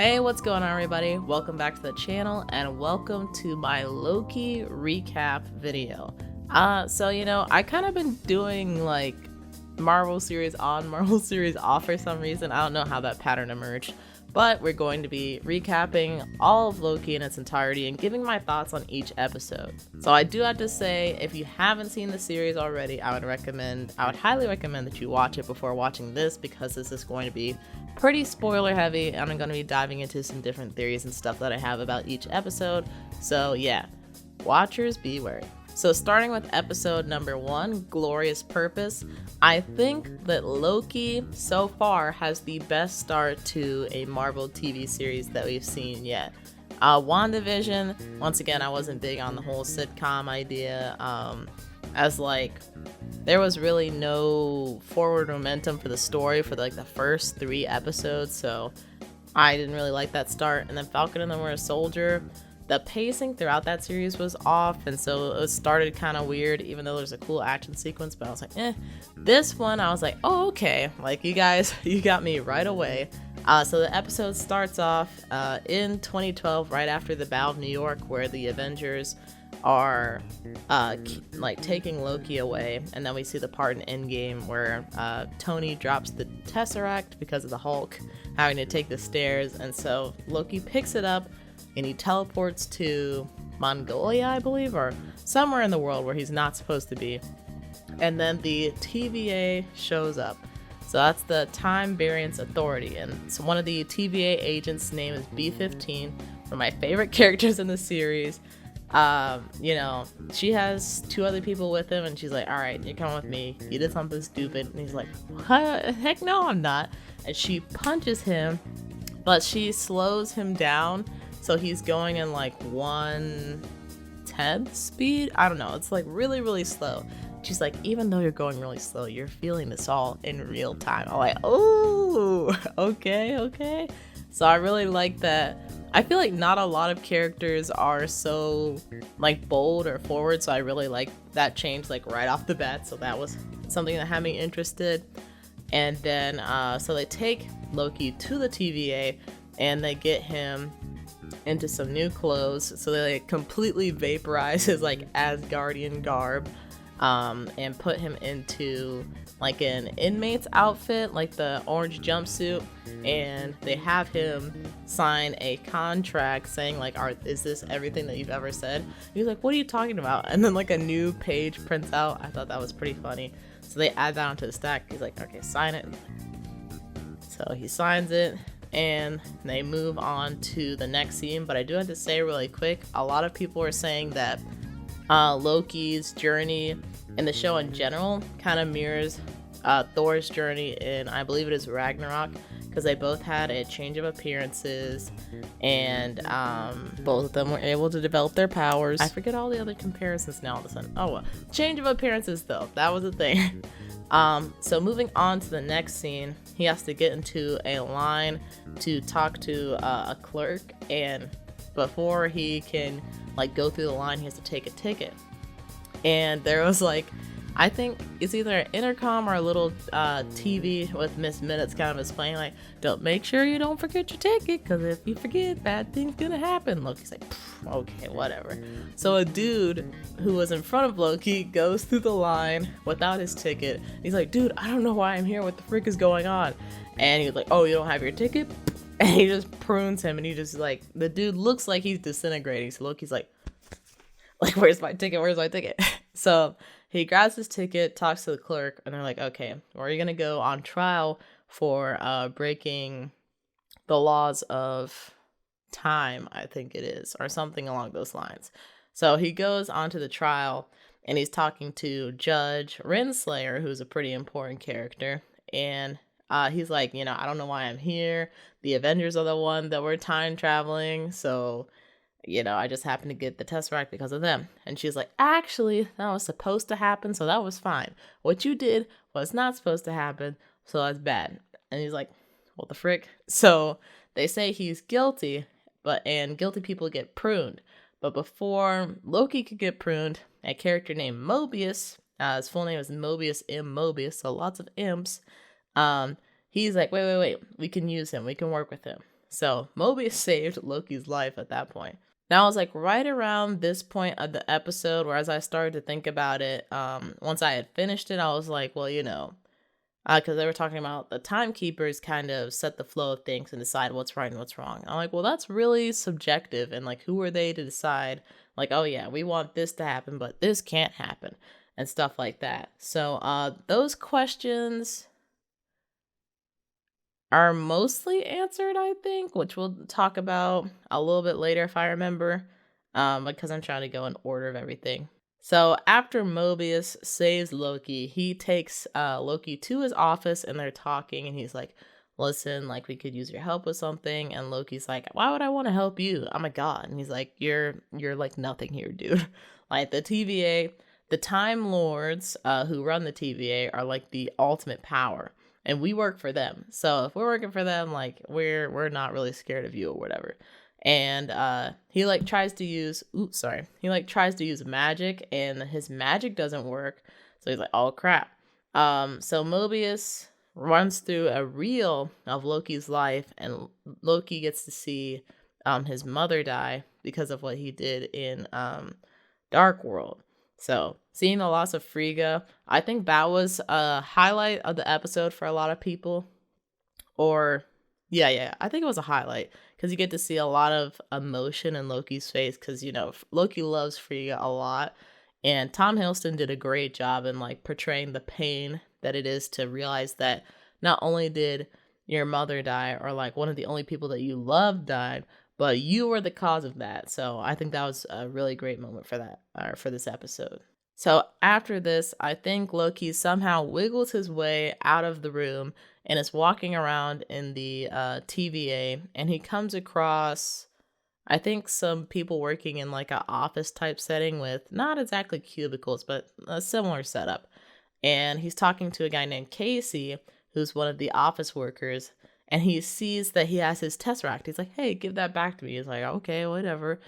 Hey, what's going on, everybody? Welcome back to the channel and welcome to my Loki recap video. I kind of been doing like Marvel series on, Marvel series off for some reason. I don't know how that pattern emerged, but we're going to be recapping all of Loki in its entirety and giving my thoughts on each episode. So I do have to say, if you haven't seen the series already, I would highly recommend that you watch it before watching this, because this is going to be pretty spoiler heavy and I'm going to be diving into some different theories and stuff that I have about each episode. So yeah, watchers beware. So starting with episode number 1, Glorious Purpose, I think that Loki so far has the best start to a Marvel TV series that we've seen yet. WandaVision, once again, I wasn't big on the whole sitcom idea, as like there was really no forward momentum for the story for like the first 3 episodes, so I didn't really like that start. And then Falcon and the Winter Soldier, the pacing throughout that series was off, and so it started kind of weird, even though there's a cool action sequence, but I was like, This one, I was like, oh, okay, like you guys, you got me right away. So the episode starts off in 2012, right after the Battle of New York, where the Avengers are like taking Loki away, and then we see the part in Endgame where Tony drops the Tesseract because of the Hulk having to take the stairs, and so Loki picks it up and he teleports to Mongolia, I believe, or somewhere in the world where he's not supposed to be, and then the TVA shows up. So that's the Time Variance Authority, and so one of the TVA agents' name is B-15, one of my favorite characters in the series. She has 2 other people with him, and she's like, all right, you're coming with me, you did something stupid. And he's like, what? Heck no, I'm not. And she punches him, but she slows him down, so he's going in like 1/10 speed. I don't know, it's like really, really slow. She's like, even though you're going really slow, you're feeling this all in real time. I'm like, oh, okay. So I really like that. I feel like not a lot of characters are so like bold or forward, so I really like that change like right off the bat. So that was something that had me interested. And then so they take Loki to the TVA and they get him into some new clothes. So they like completely vaporize his like Asgardian garb and put him into like an inmate's outfit, like the orange jumpsuit, and they have him sign a contract saying like, is this everything that you've ever said? He's like, what are you talking about? And then like a new page prints out. I thought that was pretty funny, so they add that onto the stack. He's like, okay, sign it. So he signs it and they move on to the next scene. But I do have to say really quick, a lot of people are saying that Loki's journey in the show in general kind of mirrors Thor's journey in, I believe it is Ragnarok, because they both had a change of appearances, and both of them were able to develop their powers. I forget all the other comparisons now all of a sudden. Oh well, change of appearances though, that was a thing. So moving on to the next scene, he has to get into a line to talk to a clerk, and before he can like go through the line, he has to take a ticket. And there was like, I think it's either an intercom or a little TV with Miss Minutes kind of explaining like, make sure you don't forget your ticket, because if you forget, bad things gonna happen. Loki's like, okay, whatever. So a dude who was in front of Loki goes through the line without his ticket. He's like, dude, I don't know why I'm here, what the frick is going on? And he's like, oh, you don't have your ticket? And he just prunes him, and he just like, the dude looks like he's disintegrating. So Loki's like, where's my ticket? So he grabs his ticket, talks to the clerk, and they're like, okay, well, you're gonna go on trial for breaking the laws of time, I think it is, or something along those lines. So he goes onto the trial, and he's talking to Judge Renslayer, who's a pretty important character, and he's like, I don't know why I'm here. The Avengers are the one that were time traveling, so I just happened to get the Tesseract because of them. And she's like, actually, that was supposed to happen, so that was fine. What you did was not supposed to happen, so that's bad. And he's like, what the frick? So they say he's guilty, and guilty people get pruned. But before Loki could get pruned, a character named Mobius, his full name is Mobius M. Mobius, so lots of imps, he's like, wait, we can use him, we can work with him. So Mobius saved Loki's life at that point. Now, I was like right around this point of the episode where, as I started to think about it, once I had finished it, I was like, well, because they were talking about the timekeepers kind of set the flow of things and decide what's right and what's wrong. I'm like, well, that's really subjective. And like, who are they to decide, like, oh, yeah, we want this to happen, but this can't happen and stuff like that. So those questions are mostly answered, I think, which we'll talk about a little bit later if I remember, because I'm trying to go in order of everything. So after Mobius saves Loki, he takes Loki to his office and they're talking and he's like, listen, like we could use your help with something. And Loki's like, why would I want to help you? I'm a god. And he's like, you're like nothing here, dude. Like the TVA, the Time Lords who run the TVA are like the ultimate power. And we work for them. So if we're working for them, like we're not really scared of you or whatever. And he like tries to use tries to use magic and his magic doesn't work. So he's like, oh crap. So Mobius runs through a reel of Loki's life and Loki gets to see his mother die because of what he did in Dark World. So seeing the loss of Frigga, I think that was a highlight of the episode for a lot of people. Or yeah, I think it was a highlight because you get to see a lot of emotion in Loki's face because Loki loves Frigga a lot, and Tom Hiddleston did a great job in like portraying the pain that it is to realize that not only did your mother die or like one of the only people that you love died, but you were the cause of that. So I think that was a really great moment for that, or for this episode. So after this, I think Loki somehow wiggles his way out of the room and is walking around in the TVA, and he comes across, I think, some people working in like an office type setting with not exactly cubicles, but a similar setup. And he's talking to a guy named Casey, who's one of the office workers, and he sees that he has his Tesseract. He's like, hey, give that back to me. He's like, okay, whatever.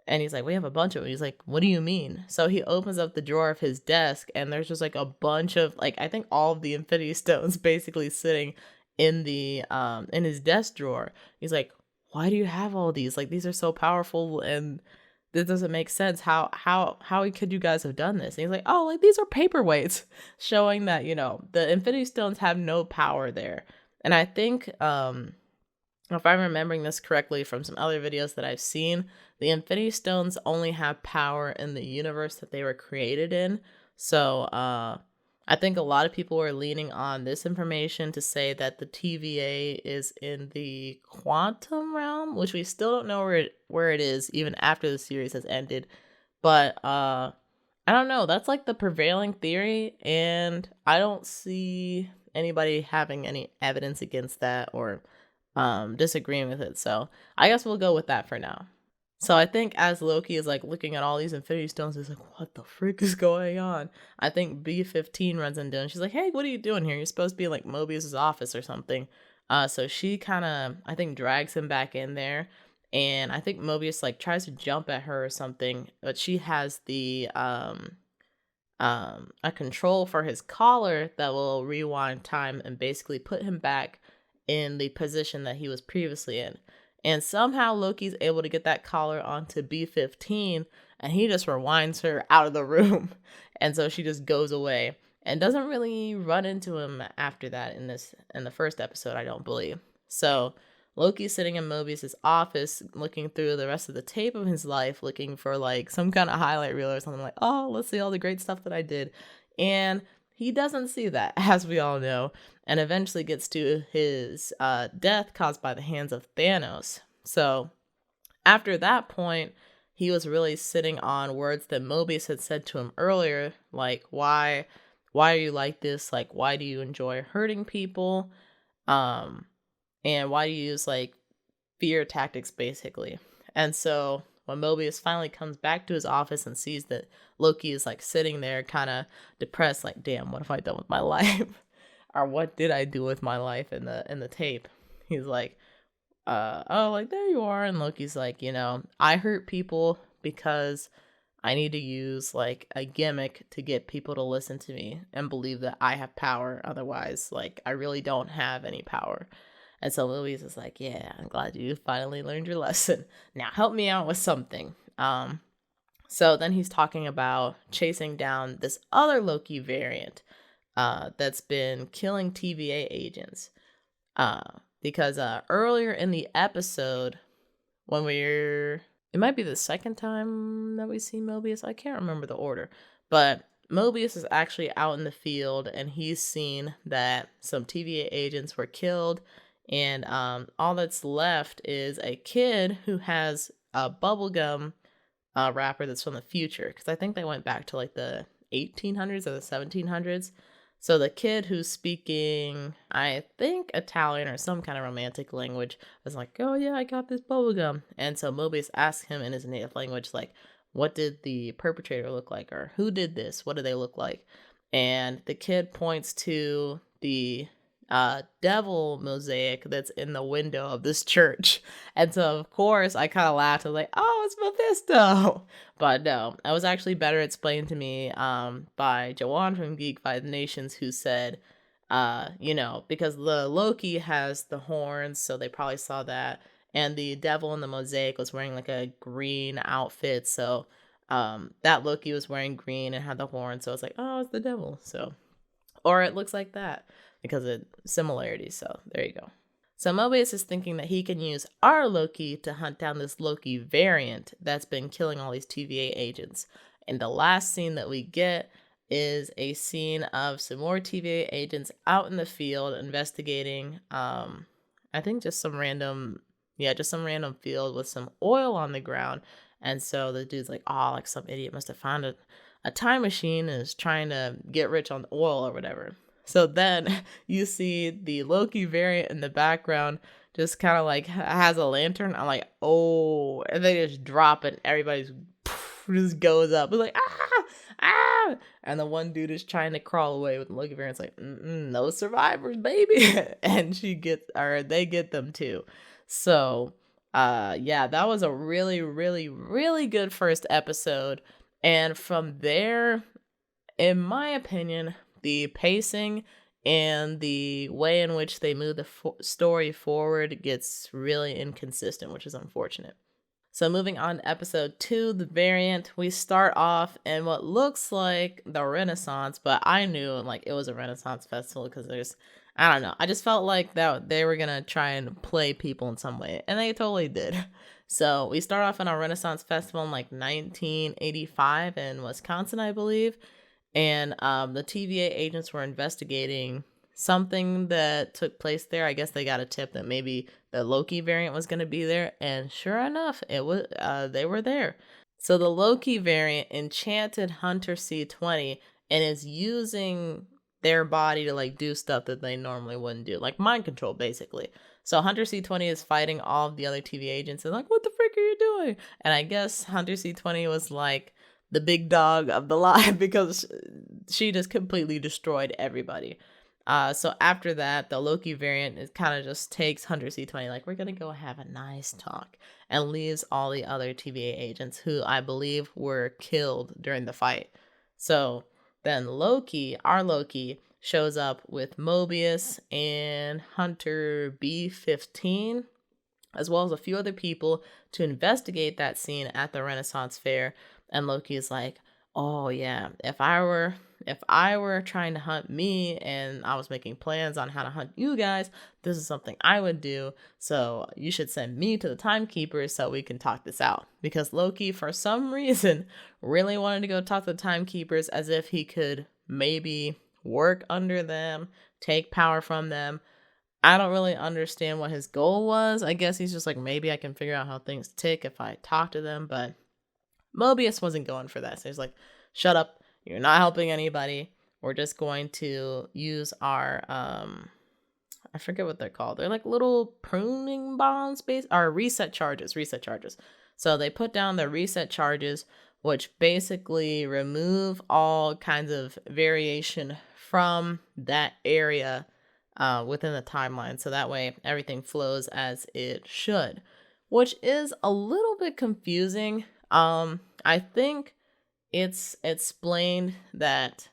And he's like, we have a bunch of them. He's like, what do you mean? So he opens up the drawer of his desk and there's just like a bunch of like, I think all of the Infinity Stones basically sitting in the in his desk drawer. He's like, why do you have all these? Like, these are so powerful and this doesn't make sense. How could you guys have done this? And he's like, oh, like these are paperweights, showing that, the Infinity Stones have no power there. And I think if I'm remembering this correctly from some other videos that I've seen, the Infinity Stones only have power in the universe that they were created in. So I think a lot of people are leaning on this information to say that the TVA is in the quantum realm, which we still don't know where it is even after the series has ended. But I don't know. That's like the prevailing theory, and I don't see anybody having any evidence against that or disagreeing with it. So I guess we'll go with that for now. So I think as Loki is like looking at all these Infinity Stones, he's like, what the frick is going on? I think B-15 runs into him. She's like, hey, what are you doing here? You're supposed to be in like Mobius's office or something. So she kind of, I think, drags him back in there. And I think Mobius like tries to jump at her or something, but she has the a control for his collar that will rewind time and basically put him back in the position that he was previously in. And somehow Loki's able to get that collar onto B-15 and he just rewinds her out of the room. And so she just goes away and doesn't really run into him after that in the first episode, I don't believe. So Loki's sitting in Mobius's office looking through the rest of the tape of his life, looking for like some kind of highlight reel or something, like, oh, let's see all the great stuff that I did. And he doesn't see that, as we all know, and eventually gets to his death caused by the hands of Thanos. So after that point, he was really sitting on words that Mobius had said to him earlier, like, why are you like this? Like, why do you enjoy hurting people? And why do you use like fear tactics, basically? And so when Mobius finally comes back to his office and sees that Loki is like sitting there kind of depressed, like, damn, what have I done with my life? Or what did I do with my life in the tape? He's like, oh, like, there you are. And Loki's like, I hurt people because I need to use like a gimmick to get people to listen to me and believe that I have power. Otherwise, like, I really don't have any power. And so Mobius is like, yeah, I'm glad you finally learned your lesson. Now help me out with something. So then he's talking about chasing down this other Loki variant that's been killing TVA agents. Because earlier in the episode, when it might be the second time that we see Mobius. I can't remember the order, but Mobius is actually out in the field and he's seen that some TVA agents were killed, and all that's left is a kid who has a bubblegum rapper that's from the future, because I think they went back to like the 1800s or the 1700s. So the kid who's speaking, I think, Italian or some kind of romantic language was like, oh yeah, I got this bubblegum. And so Mobius asks him in his native language, like, what did the perpetrator look like? Or who did this? What do they look like? And the kid points to the devil mosaic that's in the window of this church. And so, of course, I kind of laughed. I was like, oh, it's Mephisto. But no, that was actually better explained to me by Jawan from Geek Five Nations, who said, because the Loki has the horns, so they probably saw that. And the devil in the mosaic was wearing like a green outfit. So that Loki was wearing green and had the horns. So it's like, oh, it's the devil. So, or it looks like that because of similarities. So there you go. So Mobius is thinking that he can use our Loki to hunt down this Loki variant that's been killing all these TVA agents. And the last scene that we get is a scene of some more TVA agents out in the field investigating, I think just some random field with some oil on the ground. And so the dude's like, oh, like some idiot must have found a time machine and is trying to get rich on oil or whatever. So then you see the Loki variant in the background just kind of like has a lantern. I'm like, oh, and they just drop it. Everybody's just goes up. It's like, ah. And the one dude is trying to crawl away with the Loki variant. It's like, no survivors, baby. And they get them too. So, yeah, that was a really, really, really good first episode. And from there, in my opinion, the pacing and the way in which they move the story forward gets really inconsistent, which is unfortunate. So moving on to episode 2, the variant, we start off in what looks like the Renaissance, but I knew like it was a Renaissance festival because I don't know. I just felt like that they were going to try and play people in some way, and they totally did. So we start off in a Renaissance festival in like 1985 in Wisconsin, I believe. And the TVA agents were investigating something that took place there. I guess they got a tip that maybe the Loki variant was going to be there, and sure enough, it was. They were there. So the Loki variant enchanted Hunter C20 and is using their body to like do stuff that they normally wouldn't do, like mind control, basically. So Hunter C20 is fighting all of the other TVA agents and like, what the frick are you doing? And I guess Hunter C20 was like the big dog of the lot because she just completely destroyed everybody. So after that, the Loki variant is kind of just takes Hunter C20 like, we're gonna go have a nice talk, and leaves all the other TVA agents who I believe were killed during the fight. So then our Loki, shows up with Mobius and Hunter B15, as well as a few other people, to investigate that scene at the Renaissance Fair. And Loki is like, oh yeah, if I were trying to hunt me and I was making plans on how to hunt you guys, this is something I would do. So you should send me to the timekeepers so we can talk this out. Because Loki, for some reason, really wanted to go talk to the timekeepers as if he could maybe work under them, take power from them. I don't really understand what his goal was. I guess he's just like, maybe I can figure out how things tick if I talk to them. But Mobius wasn't going for that. So he's like, shut up. You're not helping anybody. We're just going to use our, I forget what they're called. They're like little pruning bombs, or reset charges. So they put down the reset charges, which basically remove all kinds of variation from that area within the timeline. So that way everything flows as it should, which is a little bit confusing. I think it's explained that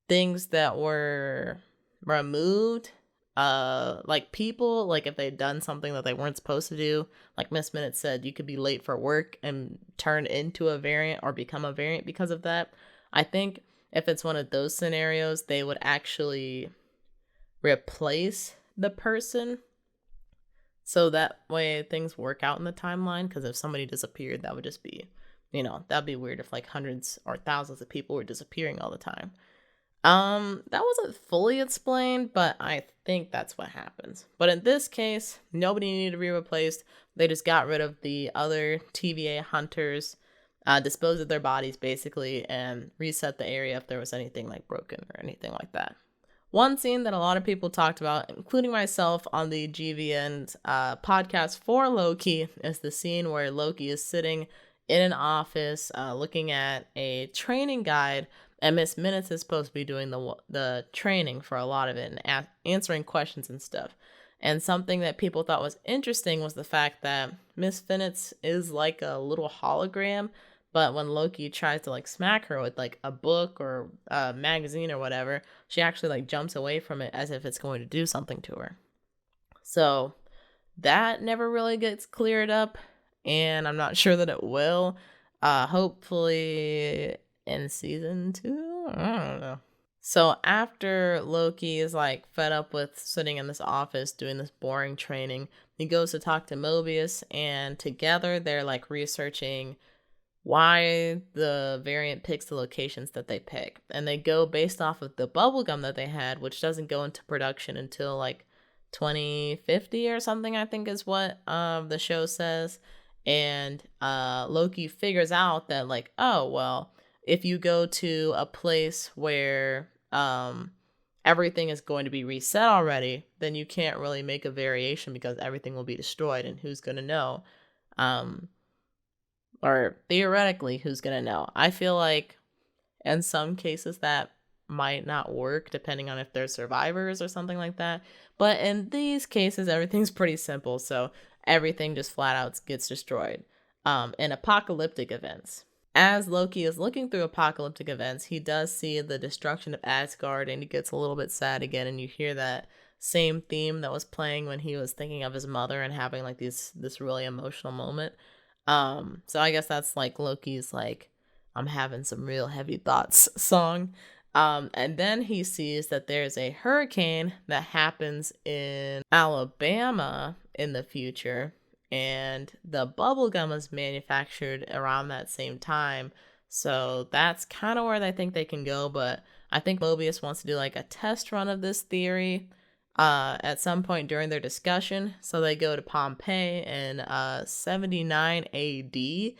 things that were removed like people, like if they'd done something that they weren't supposed to do, like Miss Minute said, you could be late for work and turn into a variant or become a variant because of that. I think if it's one of those scenarios, they would actually replace the person so that way things work out in the timeline. Because if somebody disappeared, that would just be, that'd be weird if like hundreds or thousands of people were disappearing all the time. That wasn't fully explained, but I think that's what happens. But in this case, nobody needed to be replaced. They just got rid of the other TVA hunters, disposed of their bodies basically, and reset the area if there was anything like broken or anything like that. One scene that a lot of people talked about, including myself on the GVN podcast for Loki, is the scene where Loki is sitting in an office looking at a training guide, and Miss Minutes is supposed to be doing the training for a lot of it and answering questions and stuff. And something that people thought was interesting was the fact that Miss Minutes is like a little hologram, but when Loki tries to like smack her with like a book or a magazine or whatever, she actually like jumps away from it as if it's going to do something to her. So that never really gets cleared up, and I'm not sure that it will. Hopefully in season 2? I don't know. So after Loki is like fed up with sitting in this office doing this boring training, he goes to talk to Mobius, and together they're like researching why the variant picks the locations that they pick. And they go based off of the bubblegum that they had, which doesn't go into production until like 2050 or something, I think is what the show says. And Loki figures out that like, oh, well, if you go to a place where everything is going to be reset already, then you can't really make a variation because everything will be destroyed, and who's going to know? Or theoretically, who's going to know? I feel like in some cases that might not work depending on if they're survivors or something like that. But in these cases, everything's pretty simple. So everything just flat out gets destroyed. In apocalyptic events. As Loki is looking through apocalyptic events, he does see the destruction of Asgard, and he gets a little bit sad again. And you hear that same theme that was playing when he was thinking of his mother and having like this really emotional moment. So I guess that's like Loki's like, I'm having some real heavy thoughts song. And then he sees that there's a hurricane that happens in Alabama in the future, and the bubblegum is manufactured around that same time. So that's kind of where they think they can go, but I think Mobius wants to do like a test run of this theory at some point during their discussion. So they go to Pompeii in 79 AD,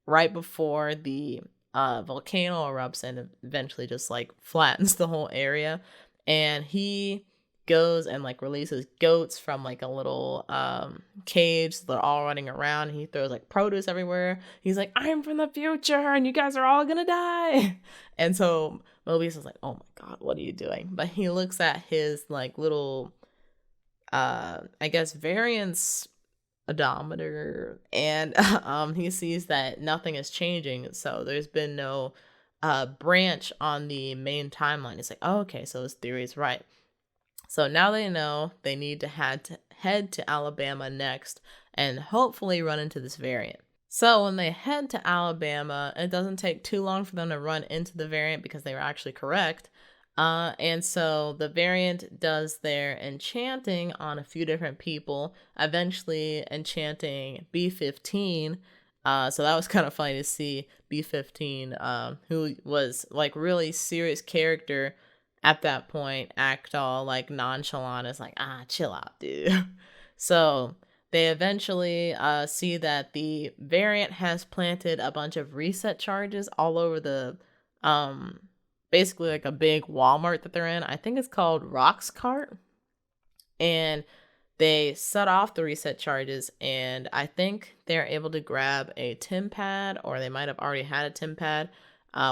right before the volcano erupts and eventually just like flattens the whole area. And he goes and like releases goats from like a little cage. So they're all running around. He throws like produce everywhere. He's like, I'm from the future and you guys are all gonna die. And so Mobius is like, oh my god, what are you doing? But he looks at his like little I guess variance odometer, and he sees that nothing is changing, so there's been no branch on the main timeline. It's like, oh, okay, so his theory is right. So now they know they need to head to Alabama next and hopefully run into this variant. So when they head to Alabama, it doesn't take too long for them to run into the variant because they were actually correct. And so the variant does their enchanting on a few different people, eventually enchanting B-15. So that was kind of funny to see B-15, who was like really serious character at that point, act all like nonchalant. It's like, chill out, dude. So they eventually see that the variant has planted a bunch of reset charges all over the basically like a big Walmart that they're in. I think it's called Roxcart. And they set off the reset charges, and I think they're able to grab a Tim pad, or they might have already had a Tim pad,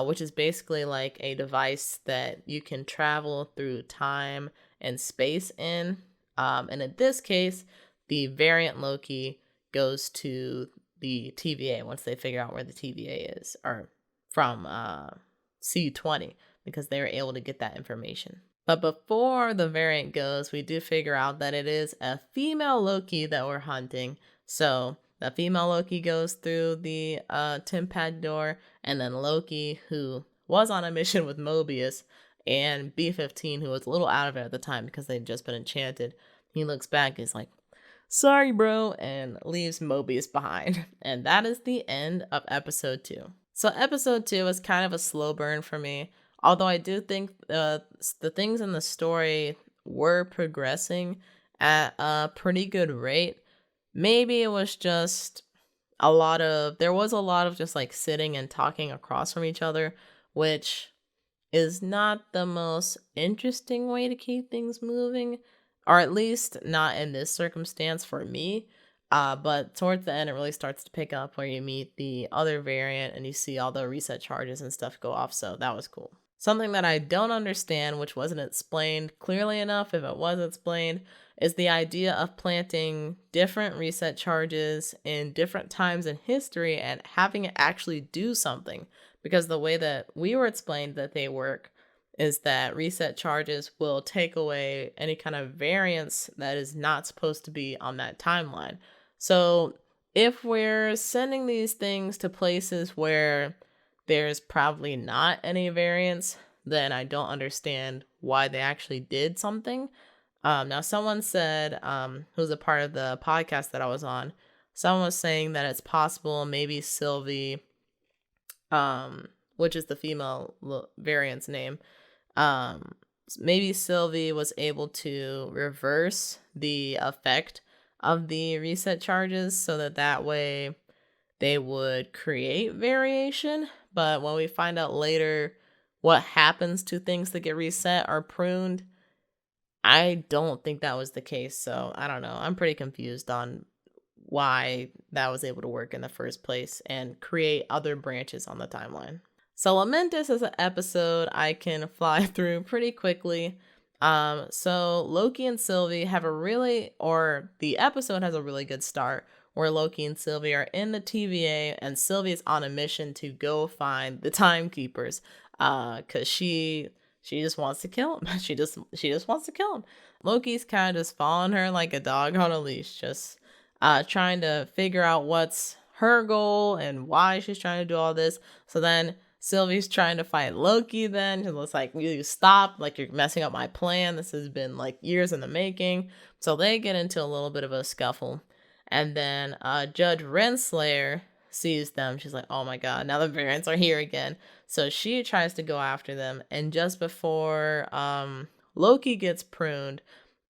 which is basically like a device that you can travel through time and space in. And in this case, the variant Loki goes to the TVA once they figure out where the TVA is, or from C20, because they were able to get that information. But before the variant goes, we do figure out that it is a female Loki that we're hunting. So the female Loki goes through the TemPad door, and then Loki, who was on a mission with Mobius, and B-15, who was a little out of it at the time because they'd just been enchanted, he looks back and is like, sorry, bro, and leaves Mobius behind. And that is the end of episode 2. So episode 2 is kind of a slow burn for me. Although I do think the things in the story were progressing at a pretty good rate. Maybe it was just there was a lot of just like sitting and talking across from each other, which is not the most interesting way to keep things moving, or at least not in this circumstance for me. But towards the end, it really starts to pick up where you meet the other variant and you see all the reset charges and stuff go off. So that was cool. Something that I don't understand, which wasn't explained clearly enough, if it was explained, is the idea of planting different reset charges in different times in history and having it actually do something. Because the way that we were explained that they work is that reset charges will take away any kind of variance that is not supposed to be on that timeline. So if we're sending these things to places where there's probably not any variance, then I don't understand why they actually did something. Now, someone said, who's a part of the podcast that I was on, someone was saying that it's possible maybe Sylvie, which is the female variant's name, maybe Sylvie was able to reverse the effect of the reset charges so that way they would create variation. But when we find out later what happens to things that get reset or pruned, I don't think that was the case. So I don't know. I'm pretty confused on why that was able to work in the first place and create other branches on the timeline. So Lamentis is an episode I can fly through pretty quickly. So Loki and Sylvie the episode has a really good start where Loki and Sylvie are in the TVA and Sylvie is on a mission to go find the timekeepers. Cause she just wants to kill him. She just wants to kill him. Loki's kind of just following her like a dog on a leash, just trying to figure out what's her goal and why she's trying to do all this. So then Sylvie's trying to fight Loki then. It's like, you stop, like you're messing up my plan. This has been like years in the making. So they get into a little bit of a scuffle. And then Judge Renslayer sees them. She's like, oh my god, now the variants are here again. So she tries to go after them. And just before Loki gets pruned,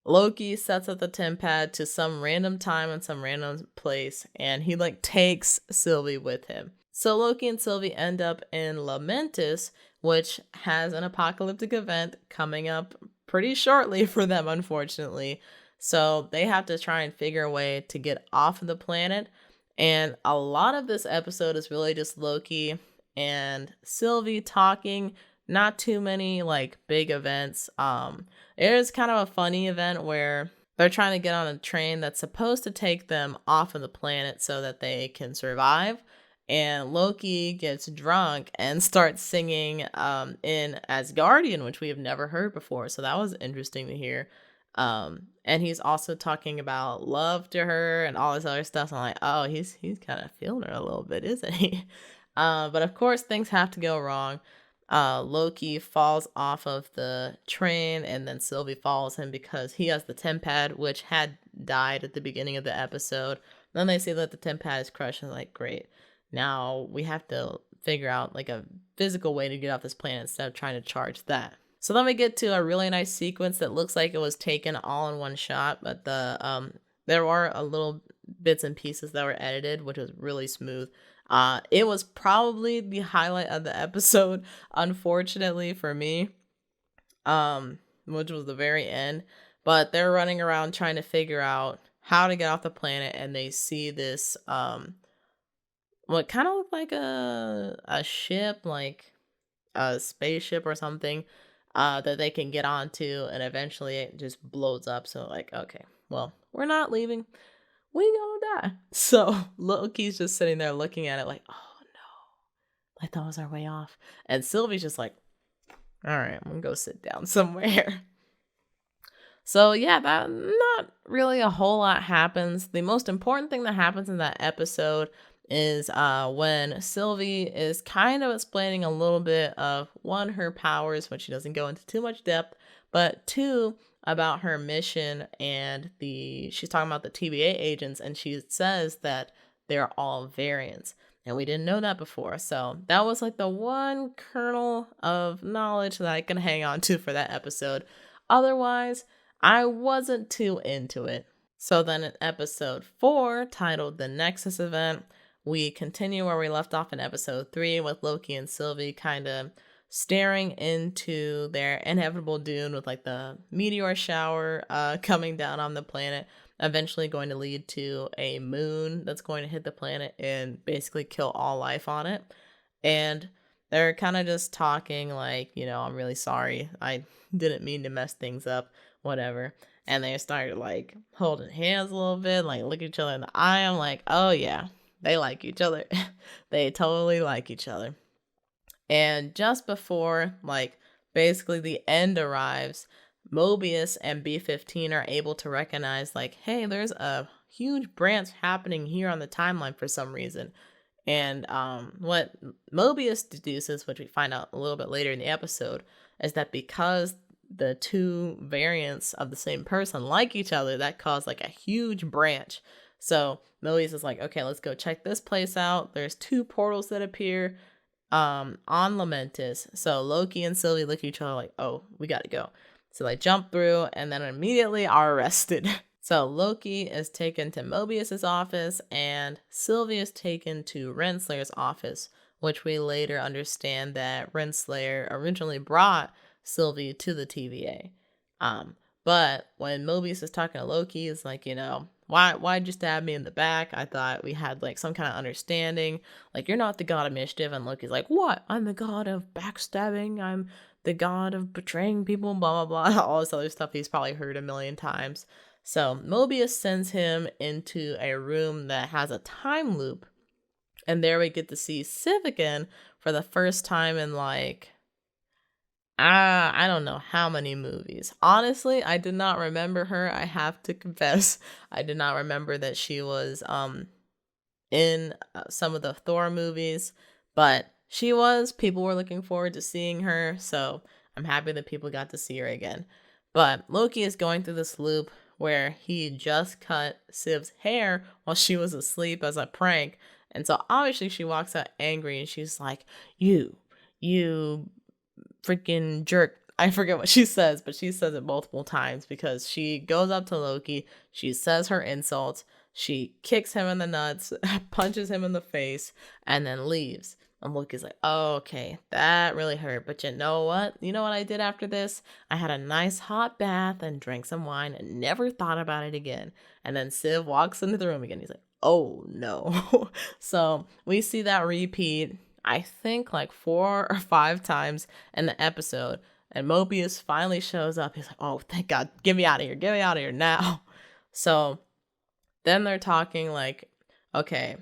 Loki sets up the TemPad to some random time and some random place. And he like takes Sylvie with him. So Loki and Sylvie end up in Lamentis, which has an apocalyptic event coming up pretty shortly for them, unfortunately. So they have to try and figure a way to get off of the planet. And a lot of this episode is really just Loki and Sylvie talking. Not too many like big events. There's kind of a funny event where they're trying to get on a train that's supposed to take them off of the planet so that they can survive. And Loki gets drunk and starts singing in Asgardian, which we have never heard before. So that was interesting to hear. And he's also talking about love to her and all this other stuff. So I'm like, oh, he's kind of feeling her a little bit, isn't he? But of course, things have to go wrong. Loki falls off of the train, and then Sylvie follows him because he has the TemPad, which had died at the beginning of the episode. Then they see that the TemPad is crushed, and like, great. Now we have to figure out like a physical way to get off this planet instead of trying to charge that. So then we get to a really nice sequence that looks like it was taken all in one shot, but there are a little bits and pieces that were edited, which was really smooth. It was probably the highlight of the episode, unfortunately for me, which was the very end. But they're running around trying to figure out how to get off the planet, and they see this what kind of looked like a ship, like a spaceship or something, that they can get onto, and eventually it just blows up. So like, okay, well, we're not leaving. We gonna die. So Loki's just sitting there looking at it like, oh no, like that was our way off. And Sylvie's just like, All right, I'm gonna go sit down somewhere. So yeah, that not really a whole lot happens. The most important thing that happens in that episode is when Sylvie is kind of explaining a little bit of one, her powers, which she doesn't go into too much depth, but two, about her mission, and she's talking about the TVA agents, and she says that they're all variants. And we didn't know that before. So that was like the one kernel of knowledge that I can hang on to for that episode. Otherwise, I wasn't too into it. So then in episode 4, titled The Nexus Event, we continue where we left off in episode 3 with Loki and Sylvie kind of staring into their inevitable doom with like the meteor shower coming down on the planet, eventually going to lead to a moon that's going to hit the planet and basically kill all life on it. And they're kind of just talking like, I'm really sorry. I didn't mean to mess things up, whatever. And they started like holding hands a little bit, like look at each other in the eye. I'm like, oh yeah, they like each other. They totally like each other. And just before like basically the end arrives, Mobius and B-15 are able to recognize like, hey, there's a huge branch happening here on the timeline for some reason. And what Mobius deduces, which we find out a little bit later in the episode, is that because the two variants of the same person like each other, that caused like a huge branch. So Mobius is like, okay, let's go check this place out. There's 2 portals that appear on Lamentis. So Loki and Sylvie look at each other like, oh, we gotta go. So they jump through and then immediately are arrested. So Loki is taken to Mobius's office and Sylvie is taken to Renslayer's office, which we later understand that Renslayer originally brought Sylvie to the TVA. But when Mobius is talking to Loki, it's like, why'd you stab me in the back? I thought we had like some kind of understanding. Like, you're not the god of mischief. And Loki's like, what? I'm the god of backstabbing. I'm the god of betraying people, blah, blah, blah. All this other stuff he's probably heard a million times. So Mobius sends him into a room that has a time loop. And there we get to see Sif again for the first time in like, I don't know how many movies. Honestly, I did not remember her. I have to confess. I did not remember that she was in some of the Thor movies, but she was. People were looking forward to seeing her, so I'm happy that people got to see her again. But Loki is going through this loop where he just cut Siv's hair while she was asleep as a prank. And so obviously she walks out angry and she's like, you freaking jerk. I forget what she says, but she says it multiple times because she goes up to Loki, she says her insults, she kicks him in the nuts, punches him in the face, and then leaves. And Loki's like, oh, okay, that really hurt. But you know what? You know what I did after this? I had a nice hot bath and drank some wine and never thought about it again. And then Siv walks into the room again. He's like, oh no. So we see that repeat, I think like 4 or 5 times in the episode. And Mobius finally shows up. He's like, oh, thank God. Get me out of here. Get me out of here now. So then they're talking like, okay,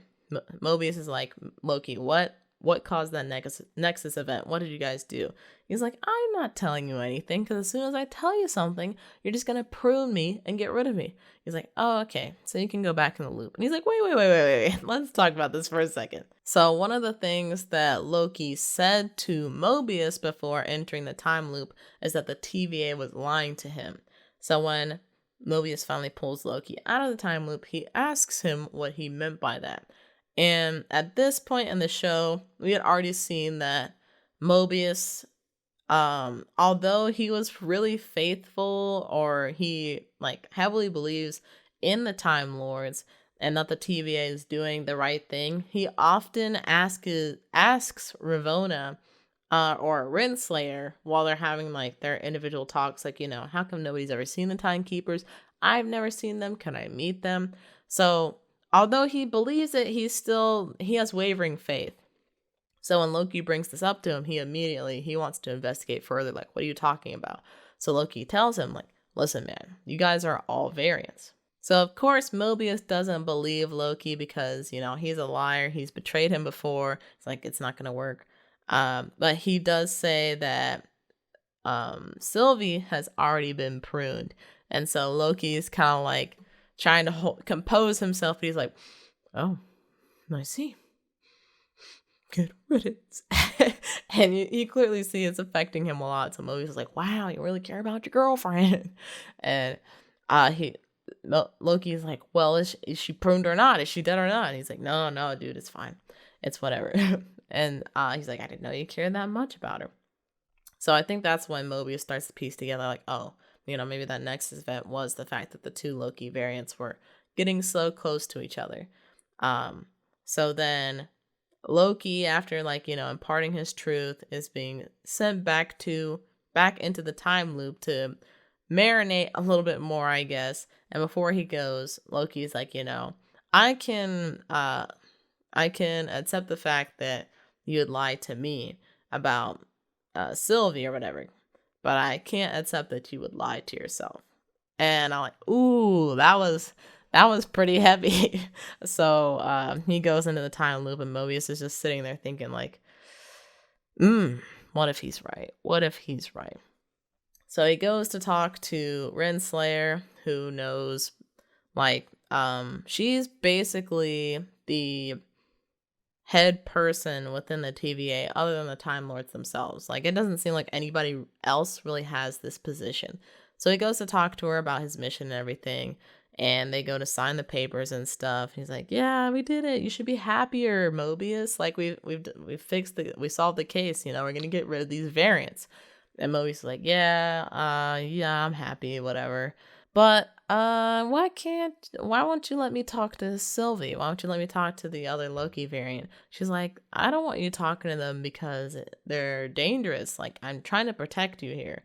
Mobius is like, Loki, what caused that Nexus event? What did you guys do? He's like, I'm not telling you anything because as soon as I tell you something, you're just going to prune me and get rid of me. He's like, oh, okay, so you can go back in the loop. And he's like, wait. Let's talk about this for a second. So one of the things that Loki said to Mobius before entering the time loop is that the TVA was lying to him. So when Mobius finally pulls Loki out of the time loop, he asks him what he meant by that. And at this point in the show, we had already seen that Mobius, although he was really faithful, or he like heavily believes in the Time Lords and that the TVA is doing the right thing, he often asks Ravonna or Renslayer while they're having like their individual talks, like, how come nobody's ever seen the Timekeepers? I've never seen them. Can I meet them? So although he believes it, he has wavering faith. So when Loki brings this up to him, he wants to investigate further. Like, what are you talking about? So Loki tells him, like, listen, man, you guys are all variants. So of course, Mobius doesn't believe Loki because, he's a liar. He's betrayed him before. It's like, it's not going to work. But he does say that Sylvie has already been pruned. And so Loki is kind of like trying to compose himself. He's like, oh, I see. Good riddance. And you clearly see it's affecting him a lot. So Mobius is like, wow, you really care about your girlfriend. And Loki's like, well, is she pruned or not? Is she dead or not? And he's like, no, dude, it's fine. It's whatever. And he's like, I didn't know you cared that much about her. So I think that's when Mobius starts to piece together, like, oh, maybe that next event was the fact that the two Loki variants were getting so close to each other. So then Loki, after imparting his truth, is being sent back into the time loop to marinate a little bit more, I guess. And before he goes, Loki's like, I can accept the fact that you had lied to me about Sylvie or whatever, but I can't accept that you would lie to yourself. And I'm like, ooh, that was pretty heavy. So he goes into the time loop, and Mobius is just sitting there thinking like, what if he's right? What if he's right? So he goes to talk to Renslayer, who knows, she's basically the head person within the TVA other than the Time Lords themselves. It doesn't seem like anybody else really has this position. So he goes to talk to her about his mission and everything, and they go to sign the papers and stuff. He's like, "Yeah, we did it. You should be happier, Mobius. We solved the case. We're gonna get rid of these variants." And Mobius is like, "Yeah, I'm happy, whatever. But why won't you let me talk to Sylvie? Why don't you let me talk to the other Loki variant?" She's like, "I don't want you talking to them because they're dangerous. I'm trying to protect you here."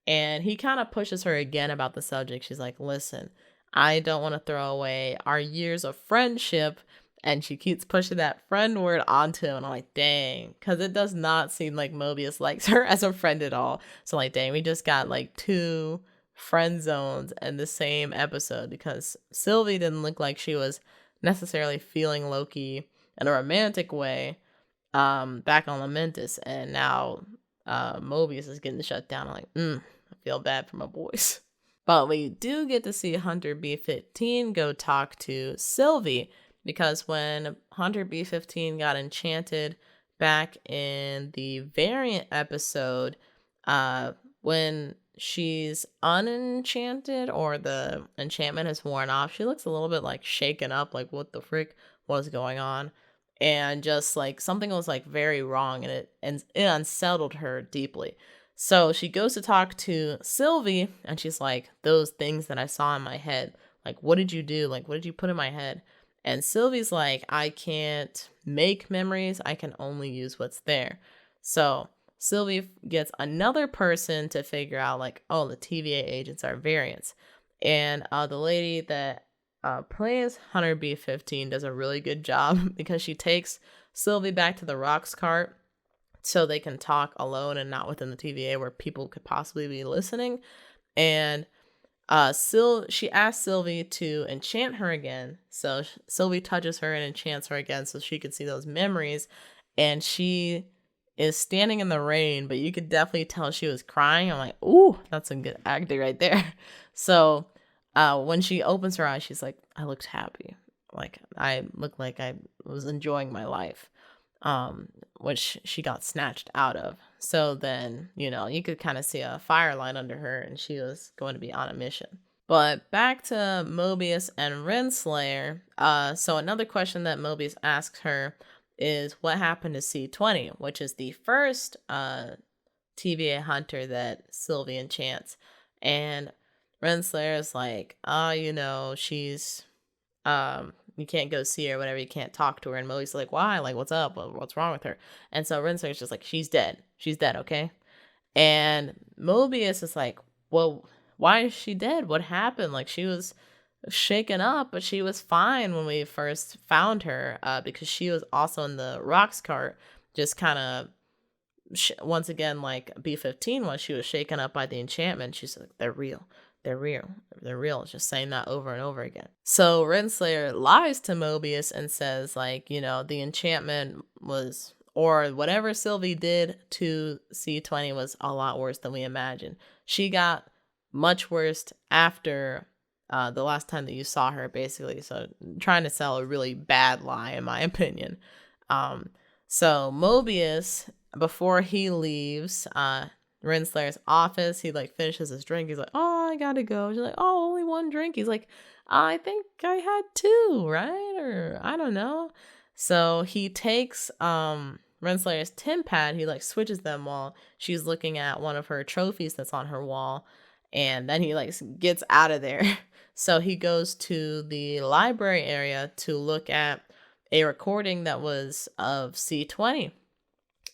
And he kind of pushes her again about the subject. She's like, "Listen, I don't want to throw away our years of friendship." And she keeps pushing that friend word onto him. And I'm like, dang. Because it does not seem like Mobius likes her as a friend at all. So dang, we just got two friend zones in the same episode. Because Sylvie didn't look like she was necessarily feeling Loki in a romantic way back on Lamentus. And now Mobius is getting shut down. I'm like, I feel bad for my boys. But we do get to see Hunter B-15 go talk to Sylvie, because when Hunter B-15 got enchanted back in the variant episode, when she's unenchanted or the enchantment is worn off, she looks a little bit shaken up, what the frick was going on. And just something was very wrong, and it unsettled her deeply. So she goes to talk to Sylvie, and she's like, "Those things that I saw in my head, what did you do? What did you put in my head?" And Sylvie's like, "I can't make memories. I can only use what's there." So Sylvie gets another person to figure out oh, the TVA agents are variants. And the lady that plays Hunter B-15 does a really good job because she takes Sylvie back to the rocks cart so they can talk alone and not within the TVA where people could possibly be listening. And she asks Sylvie to enchant her again. So Sylvie touches her and enchants her again so she can see those memories. And she is standing in the rain, but you could definitely tell she was crying. I'm like, ooh, that's some good acting right there. So when she opens her eyes, she's like, "I looked happy. I looked like I was enjoying my life." Which she got snatched out of. So then, you could kind of see a fire line under her, and she was going to be on a mission. But back to Mobius and Renslayer. So another question that Mobius asks her is, what happened to C20, which is the first TVA hunter that Sylvie enchants. And Renslayer is like, she's you can't go see her, whatever, you can't talk to her. And Mobius is like, "Why? What's up? What's wrong with her?" And so Renslayer's just like, she's dead, okay? And Mobius is like, "Well, why is she dead? What happened? She was shaken up, but she was fine when we first found her, because she was also in the rocks cart, just kind of once again B-15 was. She was shaken up by the enchantment." She's like, "They're real. They're real." It's just saying that over and over again. So Renslayer lies to Mobius and says the enchantment was or whatever Sylvie did to C20 was a lot worse than we imagined. She got much worse after the last time that you saw her, basically. So trying to sell a really bad lie, in my opinion. So Mobius, before he leaves Renslayer's office, he like finishes his drink. He's like, "Oh, I gotta go." She's like, "Oh, only one drink." He's like, "I think I had two, right? Or I don't know." So he takes Renslayer's tin pad. He like switches them while she's looking at one of her trophies that's on her wall, and then he like gets out of there. So he goes to the library area to look at a recording that was of C20.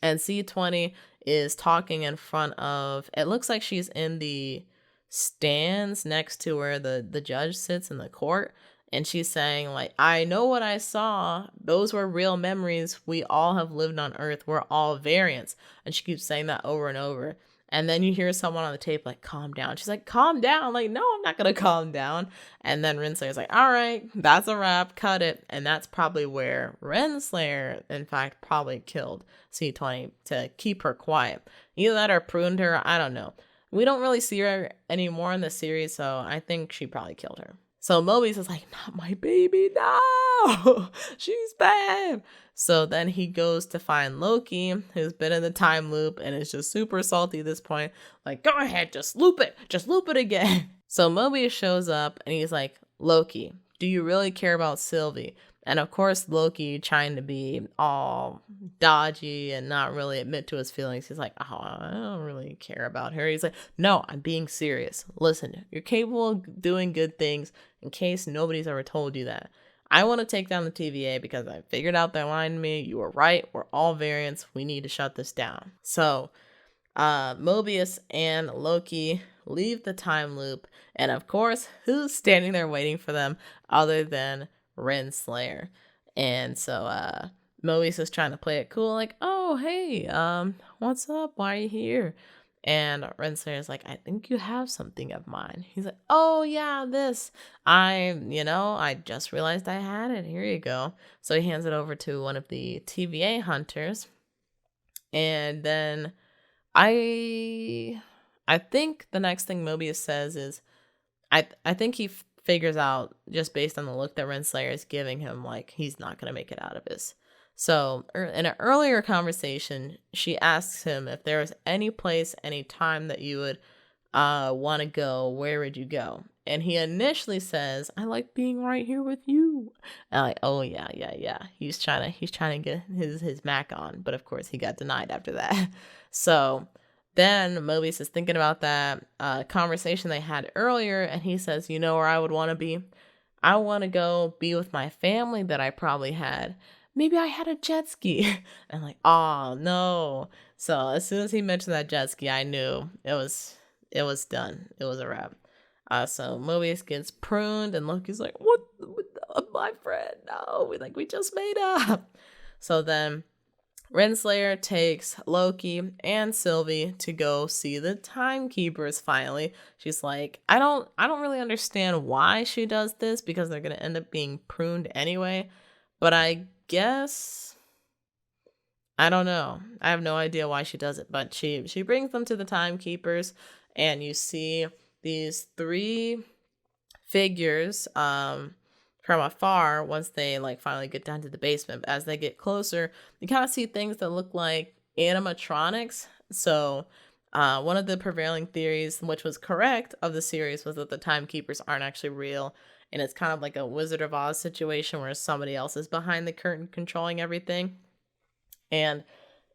And C20 is talking in front of, it looks like she's in the stands next to where the judge sits in the court. And she's saying, like, "I know what I saw. Those were real memories. We all have lived on Earth. We're all variants." And she keeps saying that over and over. And then you hear someone on the tape like, "Calm down." She's like, "Calm down." Like, "No, I'm not going to calm down." And then Renslayer's like, "All right, that's a wrap. Cut it." And that's probably where Renslayer, in fact, probably killed C20 to keep her quiet. Either that or pruned her. I don't know. We don't really see her anymore in the series, so I think she probably killed her. So Mobius is like, "Not my baby, no, she's bad." So then he goes to find Loki, who's been in the time loop and is just super salty at this point. Like, "Go ahead, just loop it again." So Mobius shows up and he's like, "Loki, do you really care about Sylvie?" And of course, Loki, trying to be all dodgy and not really admit to his feelings, he's like, "Oh, I don't really care about her." He's like, "No, I'm being serious. Listen, you're capable of doing good things, in case nobody's ever told you that. I want to take down the TVA because I figured out they lied to me. You were right. We're all variants. We need to shut this down." So Mobius and Loki leave the time loop. And of course, who's standing there waiting for them other than Renslayer? And so Mobius is trying to play it cool, like, "Oh, hey, what's up? Why are you here?" And Renslayer's like, "I think you have something of mine." He's like, "Oh yeah, this. I just realized I had it. Here you go." So he hands it over to one of the TVA hunters. And then I think the next thing Mobius says is, I think he figures out, just based on the look that Renslayer is giving him, like he's not going to make it out of this. So in an earlier conversation, she asks him if there was any place, any time that you would want to go. Where would you go? And he initially says, "I like being right here with you." And I'm like, "Oh yeah. He's trying to get his Mac on," but of course he got denied after that. So then Mobius is thinking about that conversation they had earlier, and he says, "You know where I would want to be? I want to go be with my family that I probably had. Maybe I had a jet ski." And I'm like, "Oh no." So as soon as he mentioned that jet ski, I knew it was done. It was a wrap. So Mobius gets pruned, and Loki's like, "What my friend? No, we just made up." So then Renslayer takes Loki and Sylvie to go see the timekeepers finally. She's like, I don't really understand why she does this, because they're going to end up being pruned anyway. But I guess, I don't know. I have no idea why she does it, but she brings them to the timekeepers, and you see these three figures from afar. Once they like finally get down to the basement, but as they get closer, you kind of see things that look like animatronics. So one of the prevailing theories, which was correct, of the series was that the timekeepers aren't actually real, and it's kind of like a Wizard of Oz situation where somebody else is behind the curtain controlling everything. And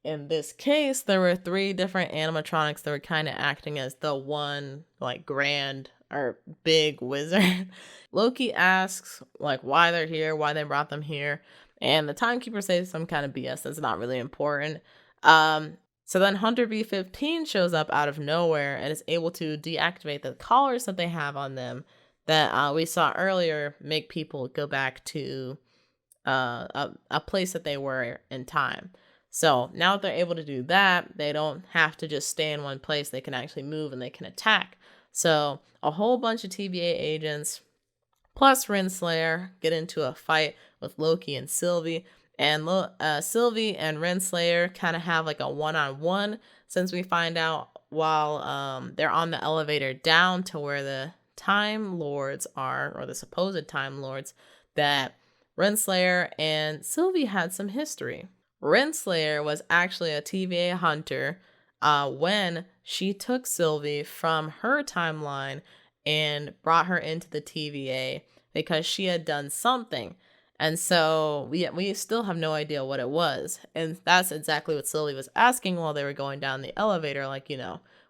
in this case, there were three different animatronics that were kind of acting as the one like grand or big wizard. Loki asks like why they're here, why they brought them here, and the timekeeper says some kind of BS that's not really important. So then Hunter B-15 shows up out of nowhere and is able to deactivate the collars that they have on them that we saw earlier, make people go back to a place that they were in time. So now that they're able to do that, they don't have to just stay in one place. They can actually move and they can attack. So a whole bunch of TVA agents plus Renslayer get into a fight with Loki and Sylvie. And Sylvie and Renslayer kind of have like a one-on-one, since we find out while they're on the elevator down to where the Time Lords are, or the supposed Time Lords, that Renslayer and Sylvie had some history. Renslayer was actually a TVA hunter when she took Sylvie from her timeline and brought her into the TVA because she had done something. And so we still have no idea what it was. And that's exactly what Sylvie was asking while they were going down the elevator. Like,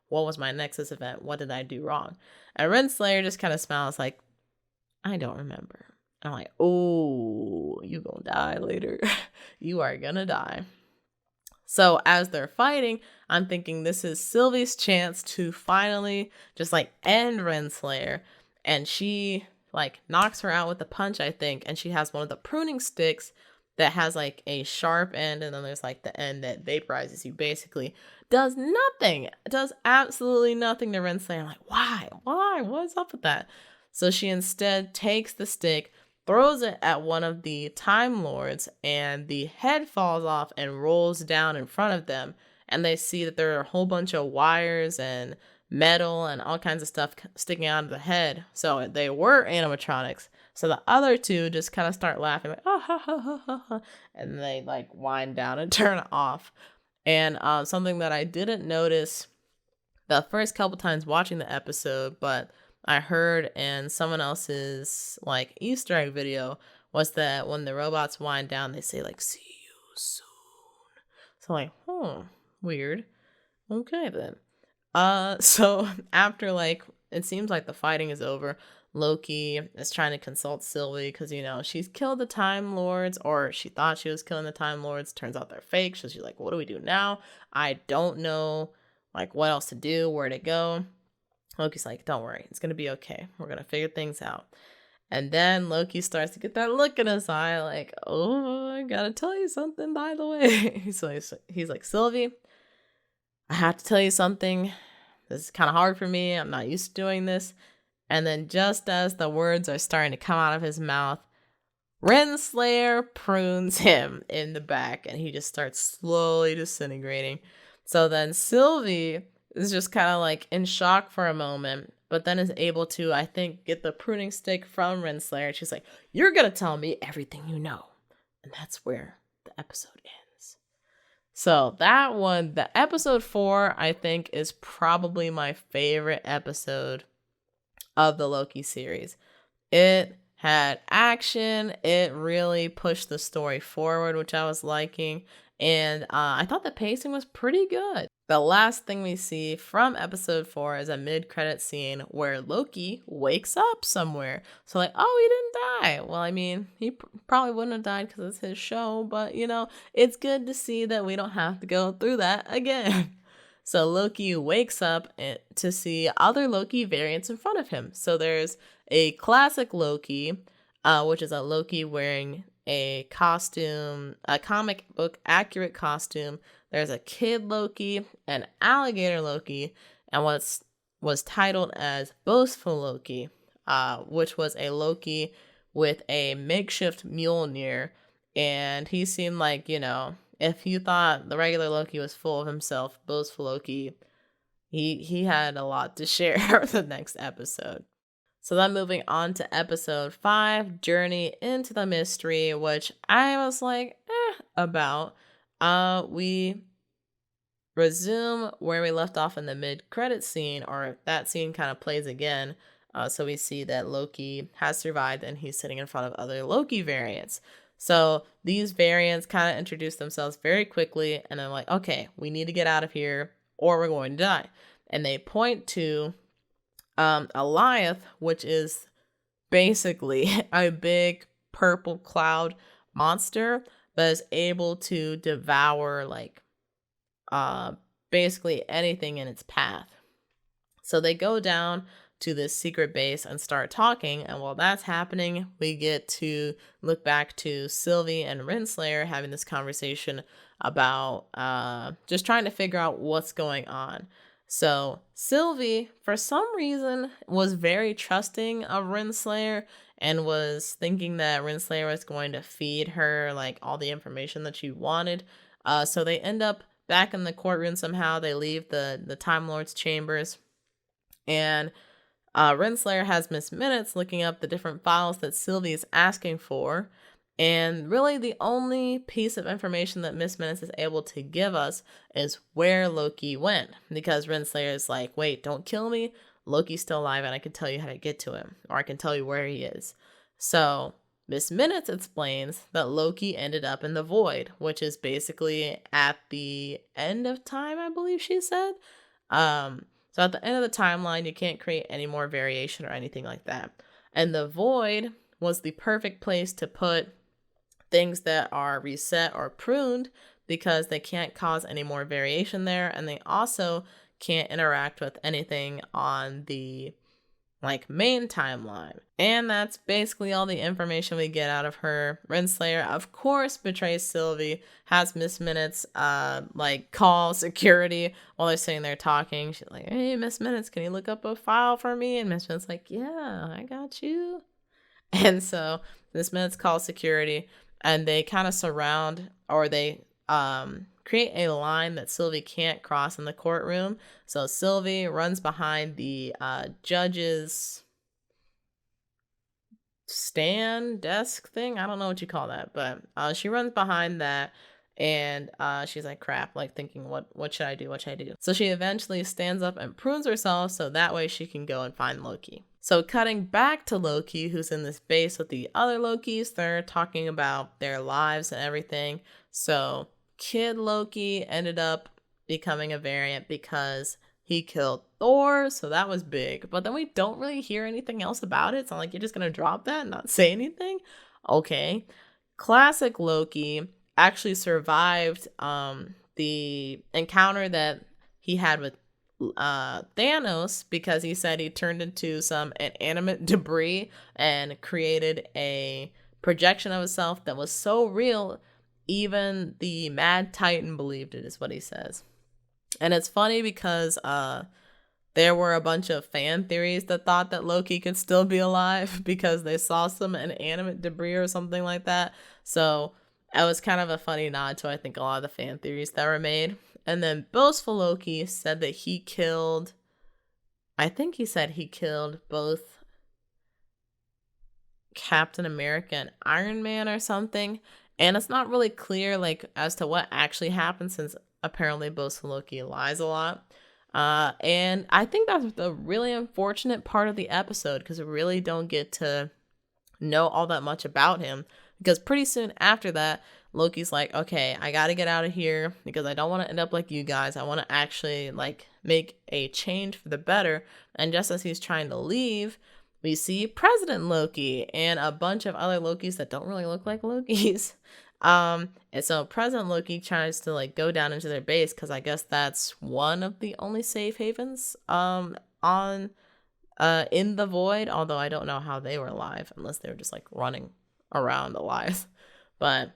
what was my Nexus event? What did I do wrong? And Renslayer just kind of smiles like, I don't remember. I'm like, oh, you gonna die later. You are gonna die. So as they're fighting, I'm thinking this is Sylvie's chance to finally just like end Renslayer. And she like knocks her out with a punch, I think. And she has one of the pruning sticks that has like a sharp end. And then there's like the end that vaporizes you, basically. Does nothing. It does absolutely nothing to Renslayer. I'm like, why? Why? What's up with that? So she instead takes the stick, throws it at one of the Time Lords, and the head falls off and rolls down in front of them. And they see that there are a whole bunch of wires and metal and all kinds of stuff sticking out of the head. So they were animatronics. So the other two just kind of start laughing, like, oh, ha, ha, ha, ha, ha. And they like wind down and turn off. And something that I didn't notice the first couple times watching the episode, but I heard in someone else's like Easter egg video, was that when the robots wind down, they say like, see you soon. So like, weird. Okay then. So after like, it seems like the fighting is over, Loki is trying to consult Sylvie because, she's killed the Time Lords, or she thought she was killing the Time Lords. Turns out they're fake. So she's like, what do we do now? I don't know like what else to do, where to go. Loki's like, don't worry, it's going to be okay. We're going to figure things out. And then Loki starts to get that look in his eye like, oh, I got to tell you something, by the way. So he's like, Sylvie, I have to tell you something. This is kind of hard for me. I'm not used to doing this. And then just as the words are starting to come out of his mouth, Renslayer prunes him in the back and he just starts slowly disintegrating. So then Sylvie is just kind of like in shock for a moment, but then is able to, I think, get the pruning stick from Renslayer. She's like, you're going to tell me everything you know. And that's where the episode ends. So that one, the episode 4, I think is probably my favorite episode of the Loki series. It had action. It really pushed the story forward, which I was liking. And I thought the pacing was pretty good. The last thing we see from episode 4 is a mid-credit scene where Loki wakes up somewhere. So like, oh, he didn't die. Well, I mean, he probably wouldn't have died because it's his show. But, it's good to see that we don't have to go through that again. So Loki wakes up to see other Loki variants in front of him. So there's a classic Loki, which is a Loki wearing a costume, a comic book accurate costume. There's a kid Loki, an alligator Loki, and what was titled as Boastful Loki, which was a Loki with a makeshift Mjolnir. And he seemed like, if you thought the regular Loki was full of himself, Boastful Loki, he had a lot to share the next episode. So then moving on to episode 5, Journey into the Mystery, which I was like, about. We resume where we left off in the mid-credit scene, or that scene kind of plays again. So we see that Loki has survived and he's sitting in front of other Loki variants. So these variants kind of introduce themselves very quickly, and I'm like, okay, we need to get out of here or we're going to die. And they point to Goliath, which is basically a big purple cloud monster that is able to devour like basically anything in its path. So they go down to this secret base and start talking, and while that's happening, we get to look back to Sylvie and Renslayer having this conversation about just trying to figure out what's going on. So Sylvie, for some reason, was very trusting of Renslayer and was thinking that Renslayer was going to feed her like all the information that she wanted. So they end up back in the courtroom somehow. They leave the Time Lord's chambers, and Renslayer has Miss Minutes looking up the different files that Sylvie is asking for. And really, the only piece of information that Miss Minutes is able to give us is where Loki went. Because Renslayer is like, wait, don't kill me. Loki's still alive, and I can tell you how to get to him, or I can tell you where he is. So, Miss Minutes explains that Loki ended up in the void, which is basically at the end of time, I believe she said. So at the end of the timeline, you can't create any more variation or anything like that. And the void was the perfect place to put things that are reset or pruned because they can't cause any more variation there, and they also can't interact with anything on the like main timeline. And that's basically all the information we get out of her. Renslayer, of course, betrays Sylvie, has Miss Minutes like call security while they're sitting there talking. She's like, hey, Miss Minutes, can you look up a file for me? And Miss Minutes like, yeah, I got you. And so Miss Minutes calls security, and they kind of surround, or they create a line that Sylvie can't cross in the courtroom. So Sylvie runs behind the judge's stand desk thing. I don't know what you call that, but she runs behind that, and she's like, crap, like thinking, what should I do? What should I do? So she eventually stands up and prunes herself so that way she can go and find Loki. So cutting back to Loki, who's in this base with the other Lokis, they're talking about their lives and everything. So Kid Loki ended up becoming a variant because he killed Thor, so that was big. But then we don't really hear anything else about it. It's not like you're just gonna drop that and not say anything. Okay. Classic Loki actually survived the encounter that he had with Thanos, because he said he turned into some inanimate debris and created a projection of himself that was so real even the Mad Titan believed it, is what he says. And it's funny because there were a bunch of fan theories that thought that Loki could still be alive because they saw some inanimate debris or something like that. So it was kind of a funny nod to, I think, a lot of the fan theories that were made. And then Boastful Loki said that he killed, I think he said he killed both Captain America and Iron Man or something. And it's not really clear like as to what actually happened, since apparently Boastful Loki lies a lot. And I think that's the really unfortunate part of the episode, because we really don't get to know all that much about him. Because pretty soon after that, Loki's like, okay, I gotta get out of here because I don't want to end up like you guys. I want to actually like make a change for the better. And just as he's trying to leave, we see President Loki and a bunch of other Lokis that don't really look like Lokis. And so President Loki tries to like go down into their base because I guess that's one of the only safe havens on in the void, although I don't know how they were alive unless they were just like running around alive. But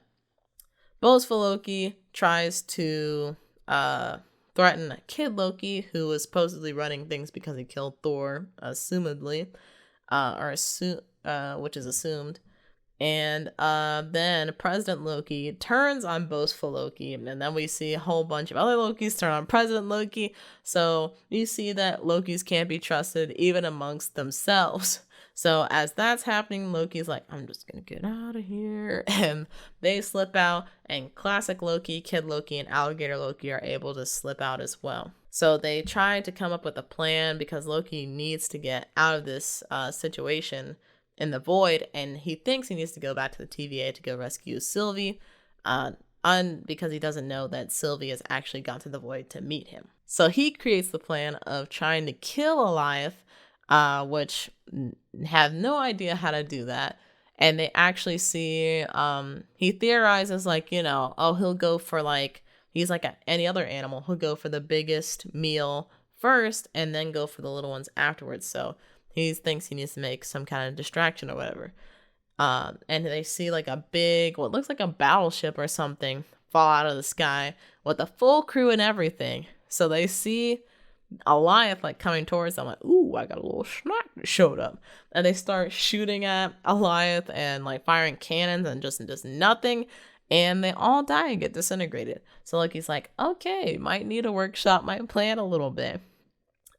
Boastful Loki tries to threaten Kid Loki, who was supposedly running things because he killed Thor, assumedly, which is assumed. And then President Loki turns on Boastful Loki, and then we see a whole bunch of other Lokis turn on President Loki. So you see that Lokis can't be trusted even amongst themselves. So as that's happening, Loki's like, I'm just gonna get out of here. And they slip out, and classic Loki, Kid Loki, and Alligator Loki are able to slip out as well. So they try to come up with a plan because Loki needs to get out of this situation in the void, and he thinks he needs to go back to the TVA to go rescue Sylvie, because he doesn't know that Sylvie has actually gone to the void to meet him. So he creates the plan of trying to kill Eliath, which have no idea how to do that. And they actually see, he theorizes like, oh, he'll go for like, he's like any other animal. He'll go for the biggest meal first and then go for the little ones afterwards. So he thinks he needs to make some kind of distraction or whatever. And they see like a big, what looks like a battleship or something fall out of the sky with a full crew and everything. So they see Goliath like coming towards them. I'm like, ooh, I got a little snack that showed up. And they start shooting at Goliath and like firing cannons and just nothing. And they all die and get disintegrated. So Loki's like, okay, might need to workshop my plan a little bit.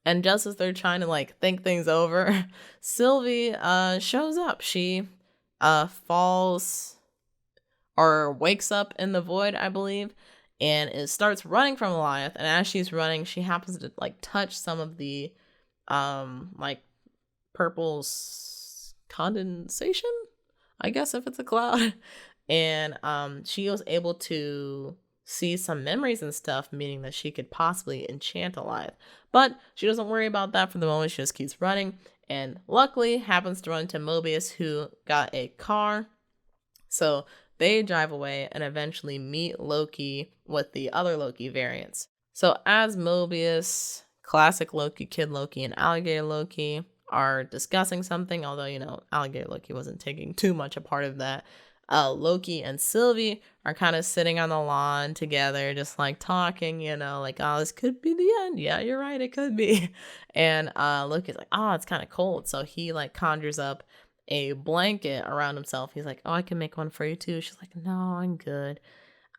And just as they're trying to like think things over, Sylvie shows up. She falls or wakes up in the void, I believe, and it starts running from Goliath. And as she's running, she happens to like touch some of the like purple condensation, I guess, if it's a cloud. And she was able to see some memories and stuff, meaning that she could possibly enchant Goliath. But she doesn't worry about that for the moment. She just keeps running, and luckily happens to run into Mobius, who got a car. So they drive away and eventually meet Loki with the other Loki variants. So as Mobius, Classic Loki, Kid Loki, and Alligator Loki are discussing something, although, Alligator Loki wasn't taking too much a part of that, Loki and Sylvie are kind of sitting on the lawn together, just like talking, like, oh, this could be the end. Yeah, you're right, it could be. And Loki's like, oh, it's kind of cold. So he like conjures up a blanket around himself. He's like, oh, I can make one for you too. She's like, no, I'm good.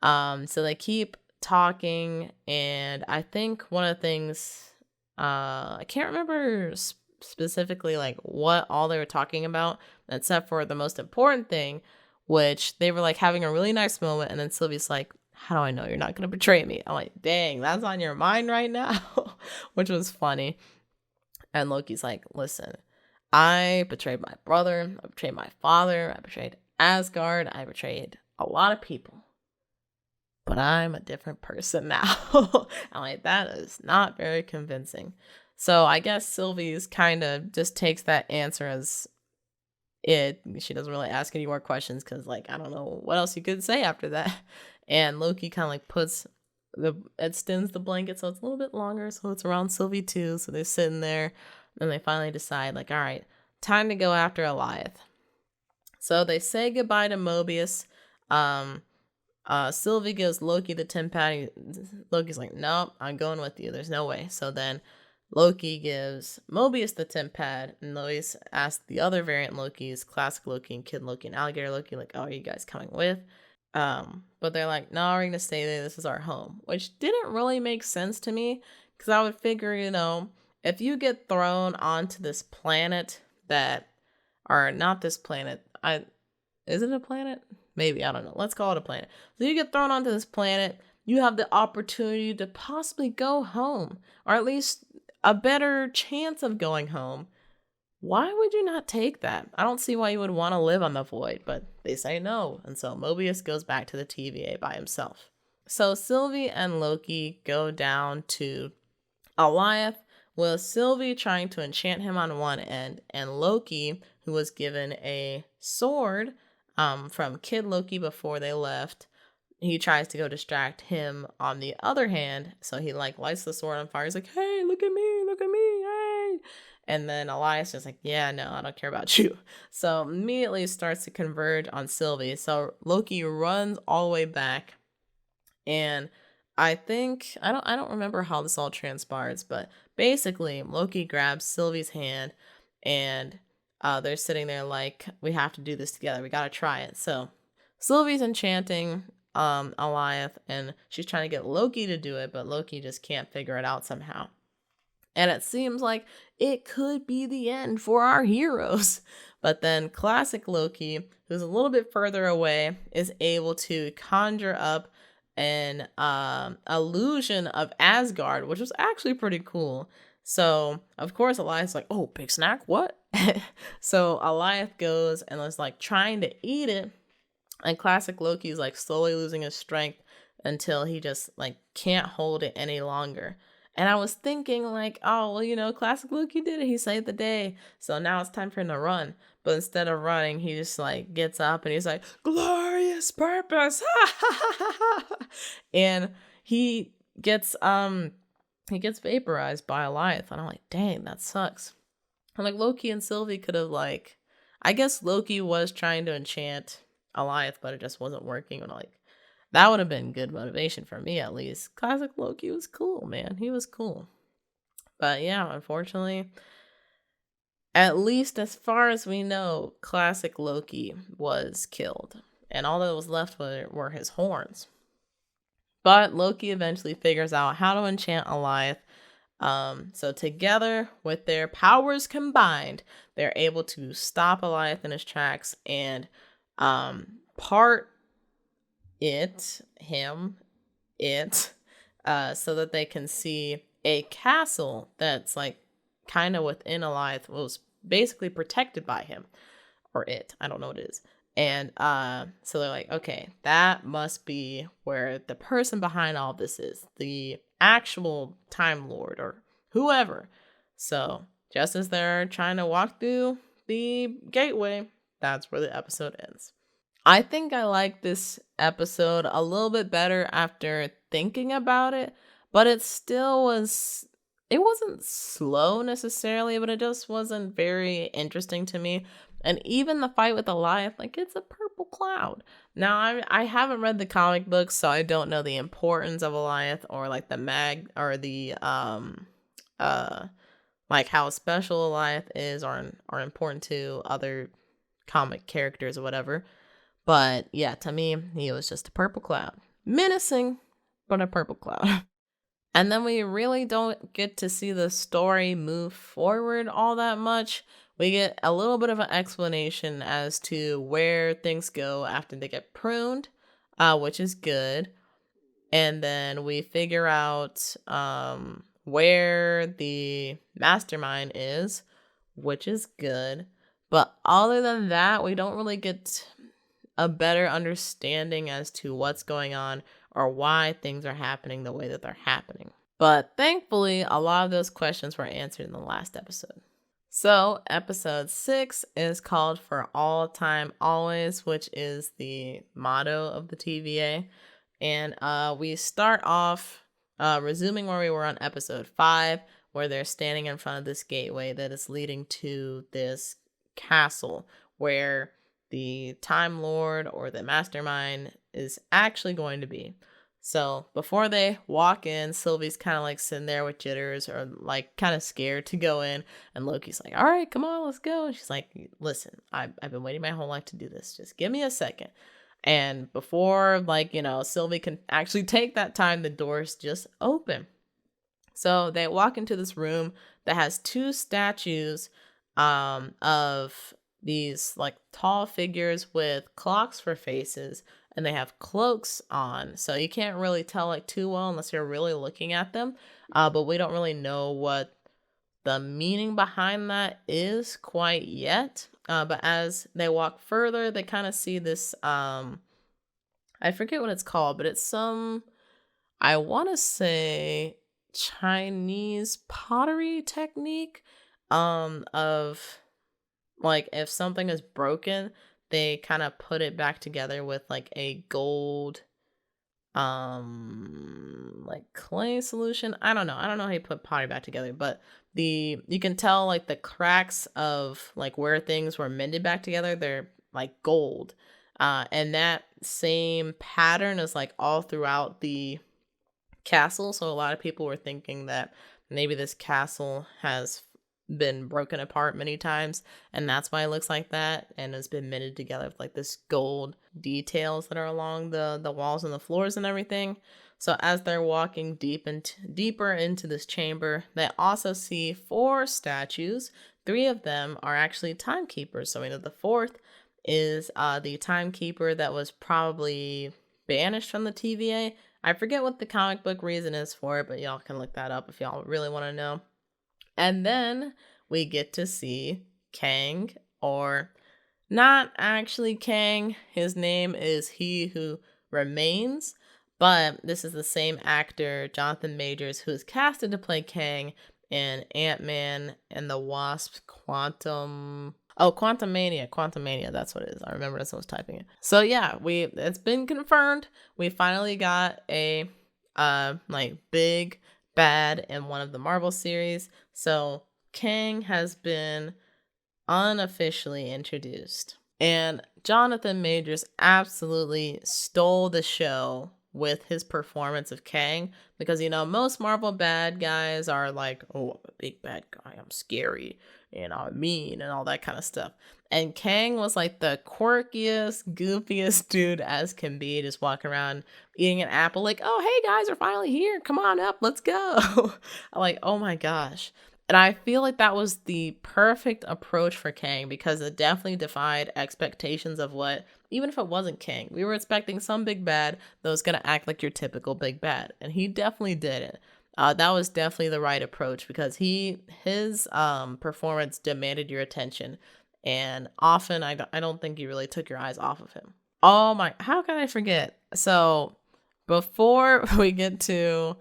So they keep talking, and I think one of the things, I can't remember specifically like what all they were talking about, except for the most important thing, which they were like having a really nice moment, and then Sylvie's like, how do I know you're not gonna betray me? I'm like, dang, that's on your mind right now. Which was funny. And Loki's like, listen, I betrayed my brother, I betrayed my father, I betrayed Asgard, I betrayed a lot of people, but I'm a different person now. I'm like, that is not very convincing. So I guess Sylvie's kind of just takes that answer as it. She doesn't really ask any more questions because, like, I don't know what else you could say after that. And Loki kind of like extends the blanket so it's a little bit longer, so it's around Sylvie too. So they're sitting there, and they finally decide, like, all right, time to go after Goliath. So they say goodbye to Mobius. Sylvie gives Loki the TemPad. Loki's like, nope, I'm going with you. There's no way. So then Loki gives Mobius the TemPad, and Lois asks the other variant Lokis, Classic Loki and Kid Loki and Alligator Loki, like, oh, are you guys coming with? But they're like, no, we're gonna stay there. This is our home, which didn't really make sense to me, because I would figure, if you get thrown onto this planet or not this planet, is it a planet? Maybe, I don't know. Let's call it a planet. So you get thrown onto this planet, you have the opportunity to possibly go home, or at least a better chance of going home. Why would you not take that? I don't see why you would want to live on the void, but they say no. And so Mobius goes back to the TVA by himself. So Sylvie and Loki go down to Goliath, with Sylvie trying to enchant him on one end, and Loki, who was given a sword from Kid Loki before they left, he tries to go distract him on the other hand. So he like lights the sword on fire. He's like, hey, look at me, hey. And then Elias is like, yeah, no, I don't care about you. So immediately starts to converge on Sylvie. So Loki runs all the way back, and I think I don't remember how this all transpires, but basically Loki grabs Sylvie's hand, and they're sitting there like, we have to do this together. We gotta try it. So Sylvie's enchanting Goliath, and she's trying to get Loki to do it, but Loki just can't figure it out somehow. And it seems like it could be the end for our heroes. But then Classic Loki, who's a little bit further away, is able to conjure up an illusion of Asgard, which was actually pretty cool. So, of course, Elias like, oh, big snack, what? So Elias goes and is like trying to eat it, and Classic Loki is like slowly losing his strength until he just like can't hold it any longer. And I was thinking like, oh, well, Classic Loki did it. He saved the day. So now it's time for him to run. But instead of running, he just like gets up and he's like, glorious purpose. And he gets vaporized by Goliath. And I'm like, dang, that sucks. I'm like, Loki and Sylvie could have like, I guess Loki was trying to enchant Goliath, but it just wasn't working. And like, that would have been good motivation for me, at least. Classic Loki was cool, man. He was cool. But yeah, unfortunately, at least as far as we know, classic Loki was killed. And all that was left were his horns. But Loki eventually figures out how to enchant Alioth. So together with their powers combined, they're able to stop Alioth in his tracks and part it, so that they can see a castle that's like kind of within Alioth, was basically protected by him or it. I don't know what it is. And so they're like, okay, that must be where the person behind all this is, the actual Time Lord or whoever. So just as they're trying to walk through the gateway, that's where the episode ends. I think I like this episode a little bit better after thinking about it, but it still was, it wasn't slow necessarily, but it just wasn't very interesting to me. And even the fight with Goliath, like, it's a purple cloud. Now, I haven't read the comic books, so I don't know the importance of Goliath or like the like how special Goliath is or important to other comic characters or whatever. But yeah, to me, he was just a purple cloud. Menacing, but a purple cloud. And then we really don't get to see the story move forward all that much. We get a little bit of an explanation as to where things go after they get pruned, which is good. And then we figure out where the mastermind is, which is good. But other than that, we don't really get a better understanding as to what's going on or why things are happening the way that they're happening. But thankfully, a lot of those questions were answered in the last episode. So, episode 6 is called For All Time Always, which is the motto of the TVA. And we start off resuming where we were on episode 5, where they're standing in front of this gateway that is leading to this castle where the Time Lord or the Mastermind is actually going to be. So before they walk in, Sylvie's kind of like sitting there with jitters or like kind of scared to go in. And Loki's like, all right, come on, let's go. And she's like, listen, I've been waiting my whole life to do this. Just give me a second. And before, Sylvie can actually take that time, the doors just open. So they walk into this room that has 2 statues of these like tall figures with clocks for faces, and they have cloaks on, so you can't really tell like too well unless you're really looking at them. But we don't really know what the meaning behind that is quite yet. But as they walk further, they kind of see this I forget what it's called, but it's some, I want to say, Chinese pottery technique of like if something is broken, they kind of put it back together with like a gold like clay solution. I don't know how you put pottery back together, but you can tell like the cracks of like where things were mended back together, they're like gold. And that same pattern is like all throughout the castle. So a lot of people were thinking that maybe this castle has been broken apart many times, and that's why it looks like that, and has been mended together with like this gold details that are along the walls and the floors and everything. So as they're walking deeper into this chamber, they also see 4 statues. 3 of them are actually timekeepers. So we know the 4th is the timekeeper that was probably banished from the TVA. I forget what the comic book reason is for it, but y'all can look that up if y'all really want to know. And then we get to see Kang, or not actually Kang. His name is He Who Remains, but this is the same actor, Jonathan Majors, who is casted to play Kang in Ant-Man and the Wasp Quantumania, that's what it is. I remember as I was typing it. So yeah, it's been confirmed. We finally got a like big bad in one of the Marvel series. So Kang has been unofficially introduced. And Jonathan Majors absolutely stole the show with his performance of Kang, because most Marvel bad guys are like, oh, I'm a big bad guy, I'm scary and I'm mean and all that kind of stuff. And Kang was like the quirkiest, goofiest dude as can be, just walking around eating an apple, like, oh, hey guys, we're finally here. Come on up, let's go. I'm like, oh my gosh. And I feel like that was the perfect approach for Kang, because it definitely defied expectations of what, even if it wasn't Kang, we were expecting some big bad that was going to act like your typical big bad. And he definitely did it. That was definitely the right approach, because his performance demanded your attention. And often I don't think you really took your eyes off of him. Oh my, how can I forget? So before we get to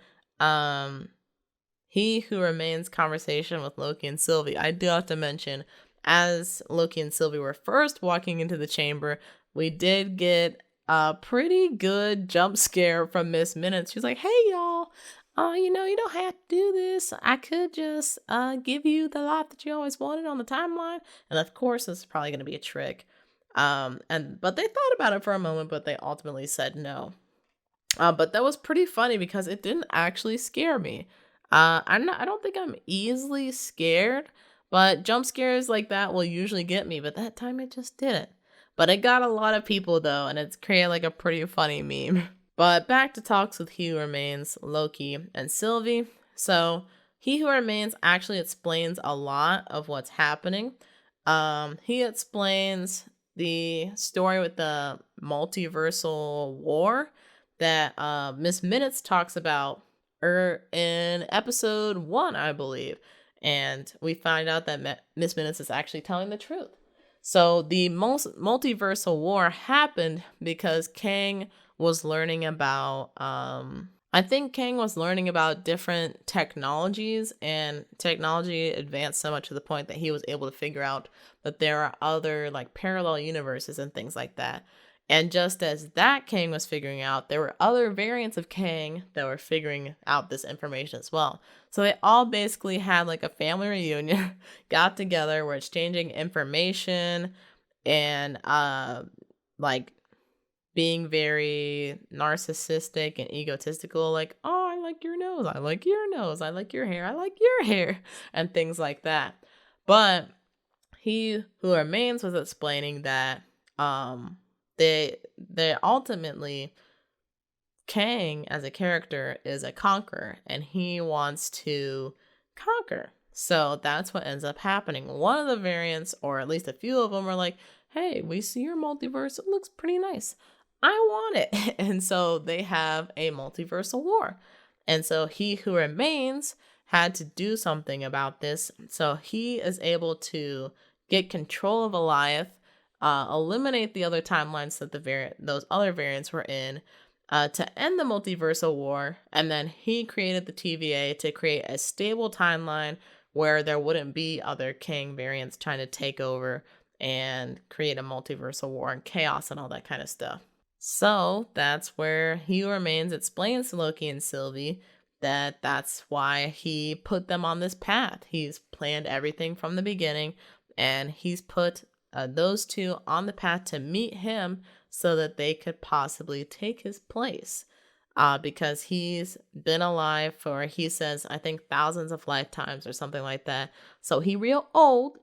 He Who Remains conversation with Loki and Sylvie, I do have to mention, as Loki and Sylvie were first walking into the chamber, we did get a pretty good jump scare from Miss Minutes. She's like, hey y'all, you don't have to do this. I could just give you the life that you always wanted on the timeline. And of course, this is probably going to be a trick. But they thought about it for a moment, but they ultimately said no. But that was pretty funny because it didn't actually scare me. I don't think I'm easily scared, but jump scares like that will usually get me, but that time it just didn't. But it got a lot of people though, and it's created like a pretty funny meme. But back to talks with He Who Remains, Loki, and Sylvie. So He Who Remains actually explains a lot of what's happening. He explains the story with the multiversal war that Miss Minutes talks about in episode 1, I believe. And we find out that Miss Minutes is actually telling the truth. So the multiversal war happened because Kang was learning about I think Kang was learning about different technologies, and technology advanced so much to the point that he was able to figure out that there are other like parallel universes and things like that. And just as that Kang was figuring out, there were other variants of Kang that were figuring out this information as well. So they all basically had like a family reunion, got together, were exchanging information, and like being very narcissistic and egotistical, like, oh, I like your nose, I like your nose, I like your hair, I like your hair, and things like that. But He Who Remains was explaining that they ultimately, Kang as a character is a conqueror, and he wants to conquer. So that's what ends up happening. One of the variants, or at least a few of them, are like, hey, we see your multiverse, it looks pretty nice, I want it. And so they have a multiversal war. And so He Who Remains had to do something about this. So he is able to get control of Alioth, eliminate the other timelines that those other variants were in, to end the multiversal war. And then he created the TVA to create a stable timeline where there wouldn't be other Kang variants trying to take over and create a multiversal war and chaos and all that kind of stuff. So that's where He Who Remains explains to Loki and Sylvie that that's why he put them on this path. He's planned everything from the beginning, and he's put those two on the path to meet him so that they could possibly take his place. Because he's been alive for, he says, I think thousands of lifetimes or something like that. So he real old,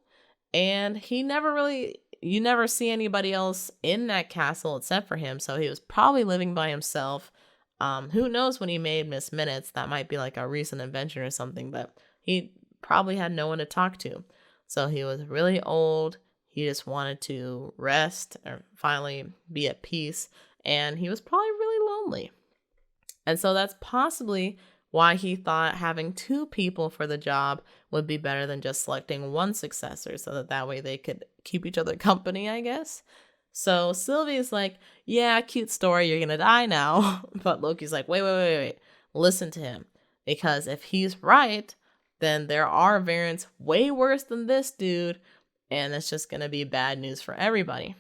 and he never really, you never see anybody else in that castle except for him. So he was probably living by himself. Who knows when he made Miss Minutes? That might be like a recent invention or something, but he probably had no one to talk to. So he was really old. He just wanted to rest or finally be at peace. And he was probably really lonely. And so that's possibly why he thought having two people for the job would be better than just selecting one successor, so that way they could keep each other company, I guess. So Sylvie's like, yeah, cute story, you're gonna die now. But Loki's like, wait. Listen to him. Because if he's right, then there are variants way worse than this dude, and it's just gonna be bad news for everybody.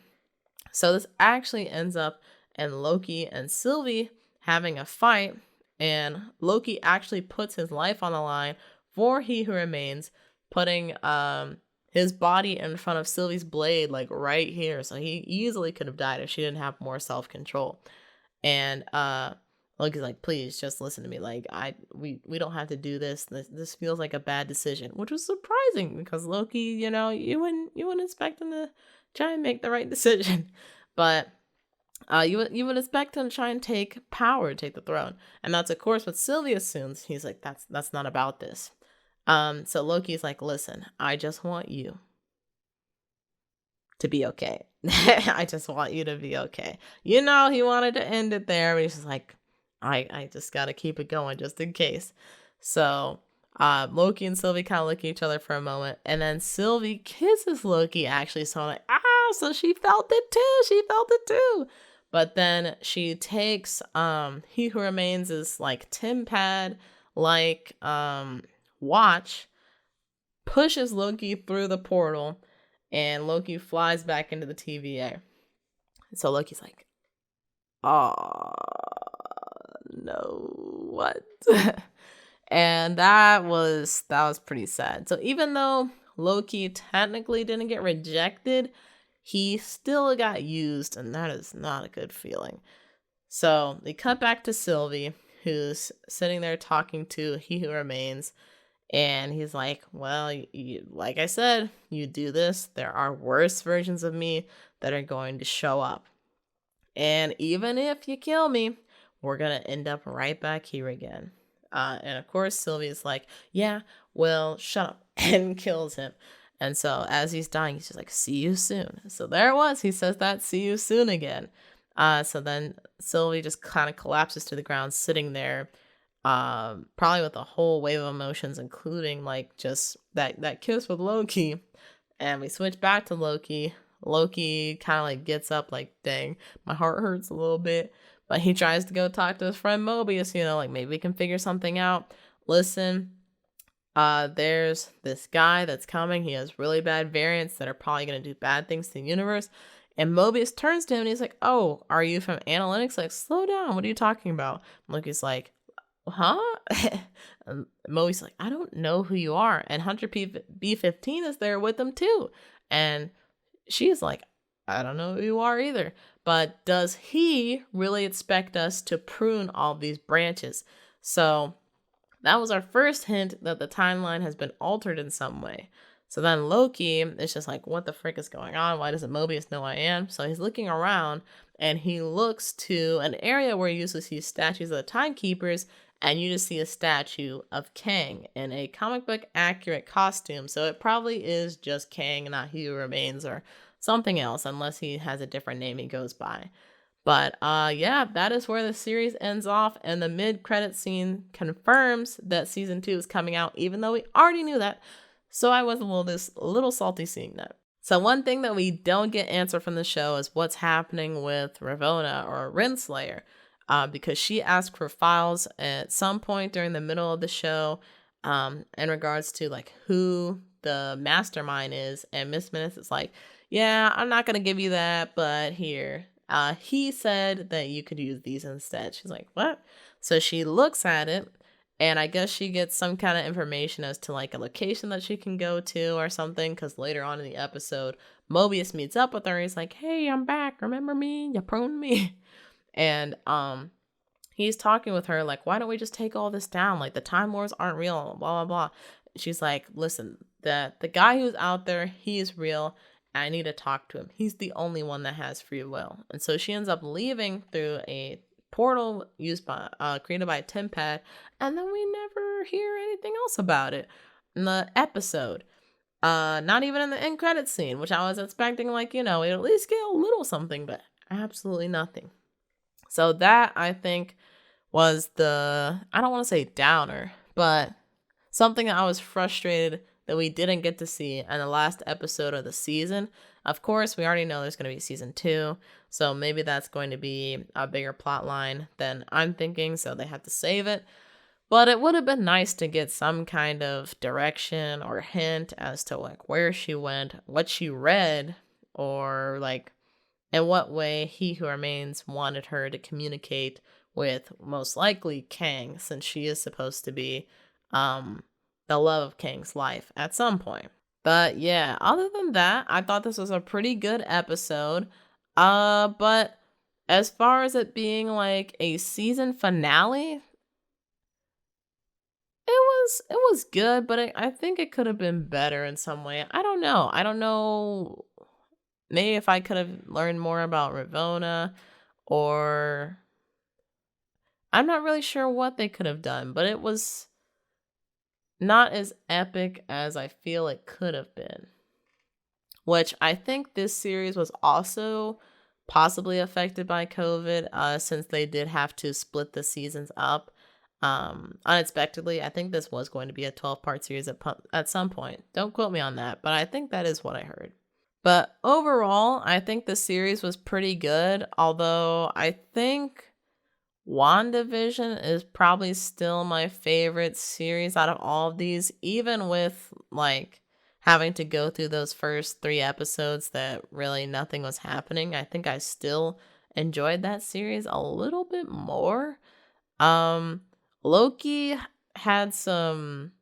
So this actually ends up in Loki and Sylvie having a fight, and Loki actually puts his life on the line for He Who Remains, putting his body in front of Sylvie's blade, like right here. So he easily could have died if she didn't have more self-control. And Loki's like, please just listen to me. Like, we don't have to do this. This feels like a bad decision, which was surprising because Loki, you wouldn't expect him to try and make the right decision, but you would expect him to try and take power, take the throne, and that's of course what Sylvie assumes. He's like, that's not about this. So Loki's like, listen, I just want you to be okay. I just want you to be okay. He wanted to end it there, but he's just like, I just gotta keep it going just in case. So Loki and Sylvie kind of look at each other for a moment, and then Sylvie kisses Loki actually, so I'm like, so she felt it too. But then she takes He Who Remains is like TemPad like watch, pushes Loki through the portal, and Loki flies back into the TVA. So Loki's like, oh no, what? And that was pretty sad. So even though Loki technically didn't get rejected, he still got used, and that is not a good feeling. So they cut back to Sylvie, who's sitting there talking to He Who Remains, and he's like, well, like I said, you do this, there are worse versions of me that are going to show up. And even if you kill me, we're going to end up right back here again. And of course, Sylvie's like, yeah, well, shut up, and kills him. And so as he's dying, he's just like, see you soon. So there it was. He says that, see you soon again. So then Sylvie just kind of collapses to the ground, sitting there, probably with a whole wave of emotions, including like just that kiss with Loki. And we switch back to Loki. Loki kind of like gets up like, dang, my heart hurts a little bit. But he tries to go talk to his friend Mobius, like maybe we can figure something out. Listen, there's this guy that's coming. He has really bad variants that are probably going to do bad things to the universe. And Mobius turns to him and he's like, oh, are you from analytics? Like, slow down. What are you talking about? And Loki's like, huh? And Mobius like, I don't know who you are. And Hunter B-15 is there with them too. And she's like, I don't know who you are either. But does he really expect us to prune all these branches? So that was our first hint that the timeline has been altered in some way. So then Loki is just like, what the frick is going on? Why doesn't Mobius know I am? So he's looking around and he looks to an area where he usually sees statues of the Timekeepers, and you just see a statue of Kang in a comic book accurate costume. So it probably is just Kang, not He Who Remains or something else, unless he has a different name he goes by. But yeah, that is where the series ends off, and the mid-credit scene confirms that season 2 is coming out, even though we already knew that. So I was a little salty seeing that. So one thing that we don't get answered from the show is what's happening with Ravonna or Renslayer, because she asked for files at some point during the middle of the show in regards to like who the mastermind is, and Miss Minutes is like, yeah, I'm not gonna give you that, but here. He said that you could use these instead. She's like, what? So she looks at it, and I guess she gets some kind of information as to like a location that she can go to or something, because later on in the episode, Mobius meets up with her. He's like, hey, I'm back. Remember me? You pruned me. And he's talking with her like, why don't we just take all this down? Like, the Time Wars aren't real, blah, blah, blah. She's like, listen, the guy who's out there, he's real. I need to talk to him. He's the only one that has free will. And so she ends up leaving through a portal created by TemPad, and then we never hear anything else about it in the episode. Not even in the end credits scene, which I was expecting, like, we'd at least get a little something, but absolutely nothing. So that, I think, was I don't want to say downer, but something that I was frustrated that we didn't get to see in the last episode of the season. Of course, we already know there's going to be season 2, so maybe that's going to be a bigger plot line than I'm thinking, so they have to save it. But it would have been nice to get some kind of direction or hint as to like where she went, what she read, or like in what way He Who Remains wanted her to communicate with most likely Kang, since she is supposed to be the love of Kang's life at some point. But yeah, other than that, I thought this was a pretty good episode. But as far as it being like a season finale, it was good, but I think it could have been better in some way. I don't know. Maybe if I could have learned more about Ravonna, or I'm not really sure what they could have done, but it was not as epic as I feel it could have been. Which I think this series was also possibly affected by COVID, since they did have to split the seasons up unexpectedly. I think this was going to be a 12-part series at some point. Don't quote me on that, but I think that is what I heard. But overall, I think the series was pretty good, although I think WandaVision is probably still my favorite series out of all of these, even with like having to go through those first 3 episodes that really nothing was happening. I think I still enjoyed that series a little bit more. Loki had some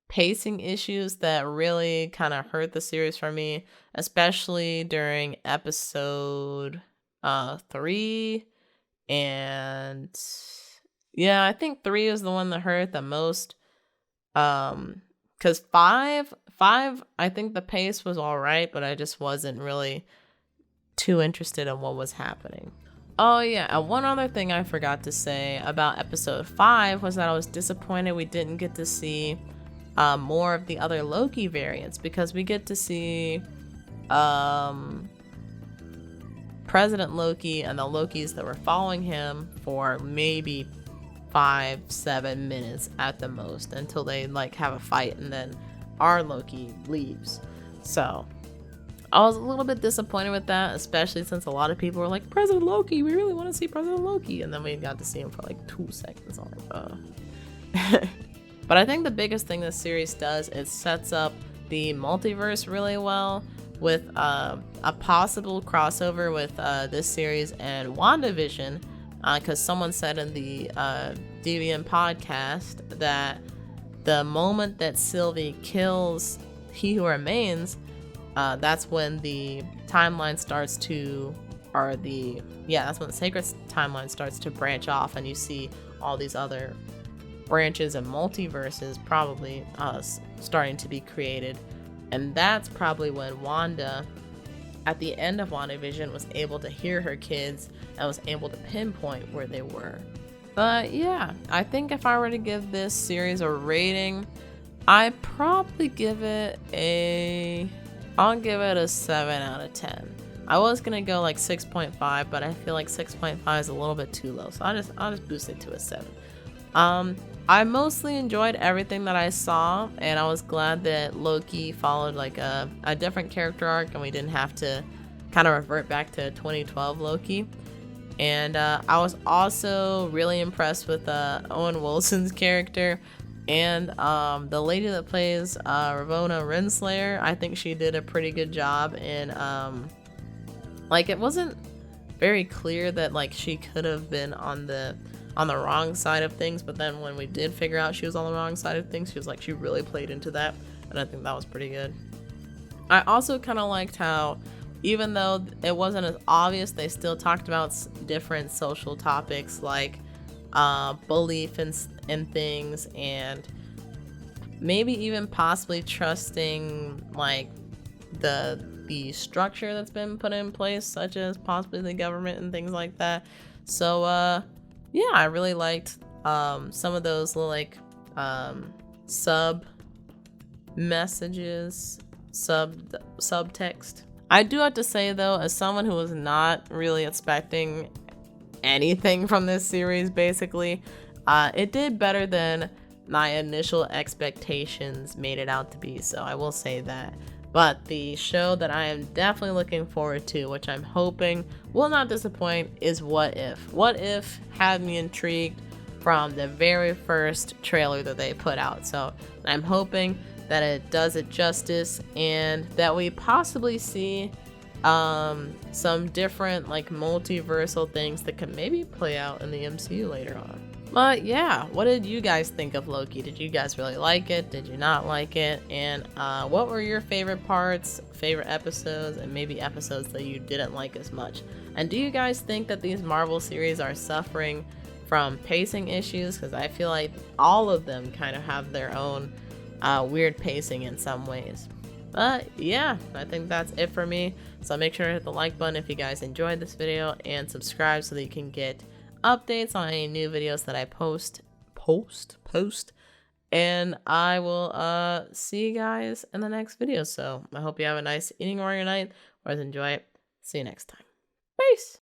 pacing issues that really kind of hurt the series for me, especially during episode 3. And yeah, I think 3 is the one that hurt the most. Because 5, I think the pace was all right, but I just wasn't really too interested in what was happening. Oh yeah, and one other thing I forgot to say about episode 5 was that I was disappointed we didn't get to see more of the other Loki variants, because we get to see President Loki and the Lokis that were following him for maybe 5-7 minutes at the most, until they like have a fight and then our Loki leaves. So I was a little bit disappointed with that, especially since a lot of people were like, President Loki, we really want to see President Loki, and then we got to see him for like 2 seconds. I'm like, But I think the biggest thing this series does is sets up the multiverse really well, with a possible crossover with this series and WandaVision, because someone said in the DVM podcast that the moment that Sylvie kills He Who Remains, that's when the timeline starts to, that's when the sacred timeline starts to branch off, and you see all these other branches and multiverses probably starting to be created. And that's probably when Wanda, at the end of WandaVision, was able to hear her kids and was able to pinpoint where they were. But yeah, I think if I were to give this series a rating, I'd probably give it I'll give it a 7 out of 10. I was gonna go like 6.5, but I feel like 6.5 is a little bit too low, so I'll just boost it to a 7. I mostly enjoyed everything that I saw, and I was glad that Loki followed like a different character arc, and we didn't have to kind of revert back to 2012 Loki. And I was also really impressed with Owen Wilson's character, and the lady that plays Ravonna Renslayer. I think she did a pretty good job in like, it wasn't very clear that like she could have been on the wrong side of things, but then when we did figure out she was on the wrong side of things, she really played into that, and I think that was pretty good. I also kind of liked how, even though it wasn't as obvious, they still talked about different social topics like belief in things, and maybe even possibly trusting like the structure that's been put in place, such as possibly the government and things like that. So yeah, I really liked some of those little like sub messages, subtext. I do have to say though, as someone who was not really expecting anything from this series, basically, it did better than my initial expectations made it out to be, so I will say that. But the show that I am definitely looking forward to, which I'm hoping will not disappoint, is What If. What If had me intrigued from the very first trailer that they put out. So I'm hoping that it does it justice, and that we possibly see some different like multiversal things that could maybe play out in the MCU later on. But yeah, what did you guys think of Loki? Did you guys really like it? Did you not like it? And what were your favorite parts, favorite episodes, and maybe episodes that you didn't like as much? And do you guys think that these Marvel series are suffering from pacing issues? Because I feel like all of them kind of have their own weird pacing in some ways. But yeah, I think that's it for me. So make sure to hit the like button if you guys enjoyed this video, and subscribe so that you can get updates on any new videos that I post. And I will see you guys in the next video. So I hope you have a nice evening or your night, or enjoy it. See you next time. Peace.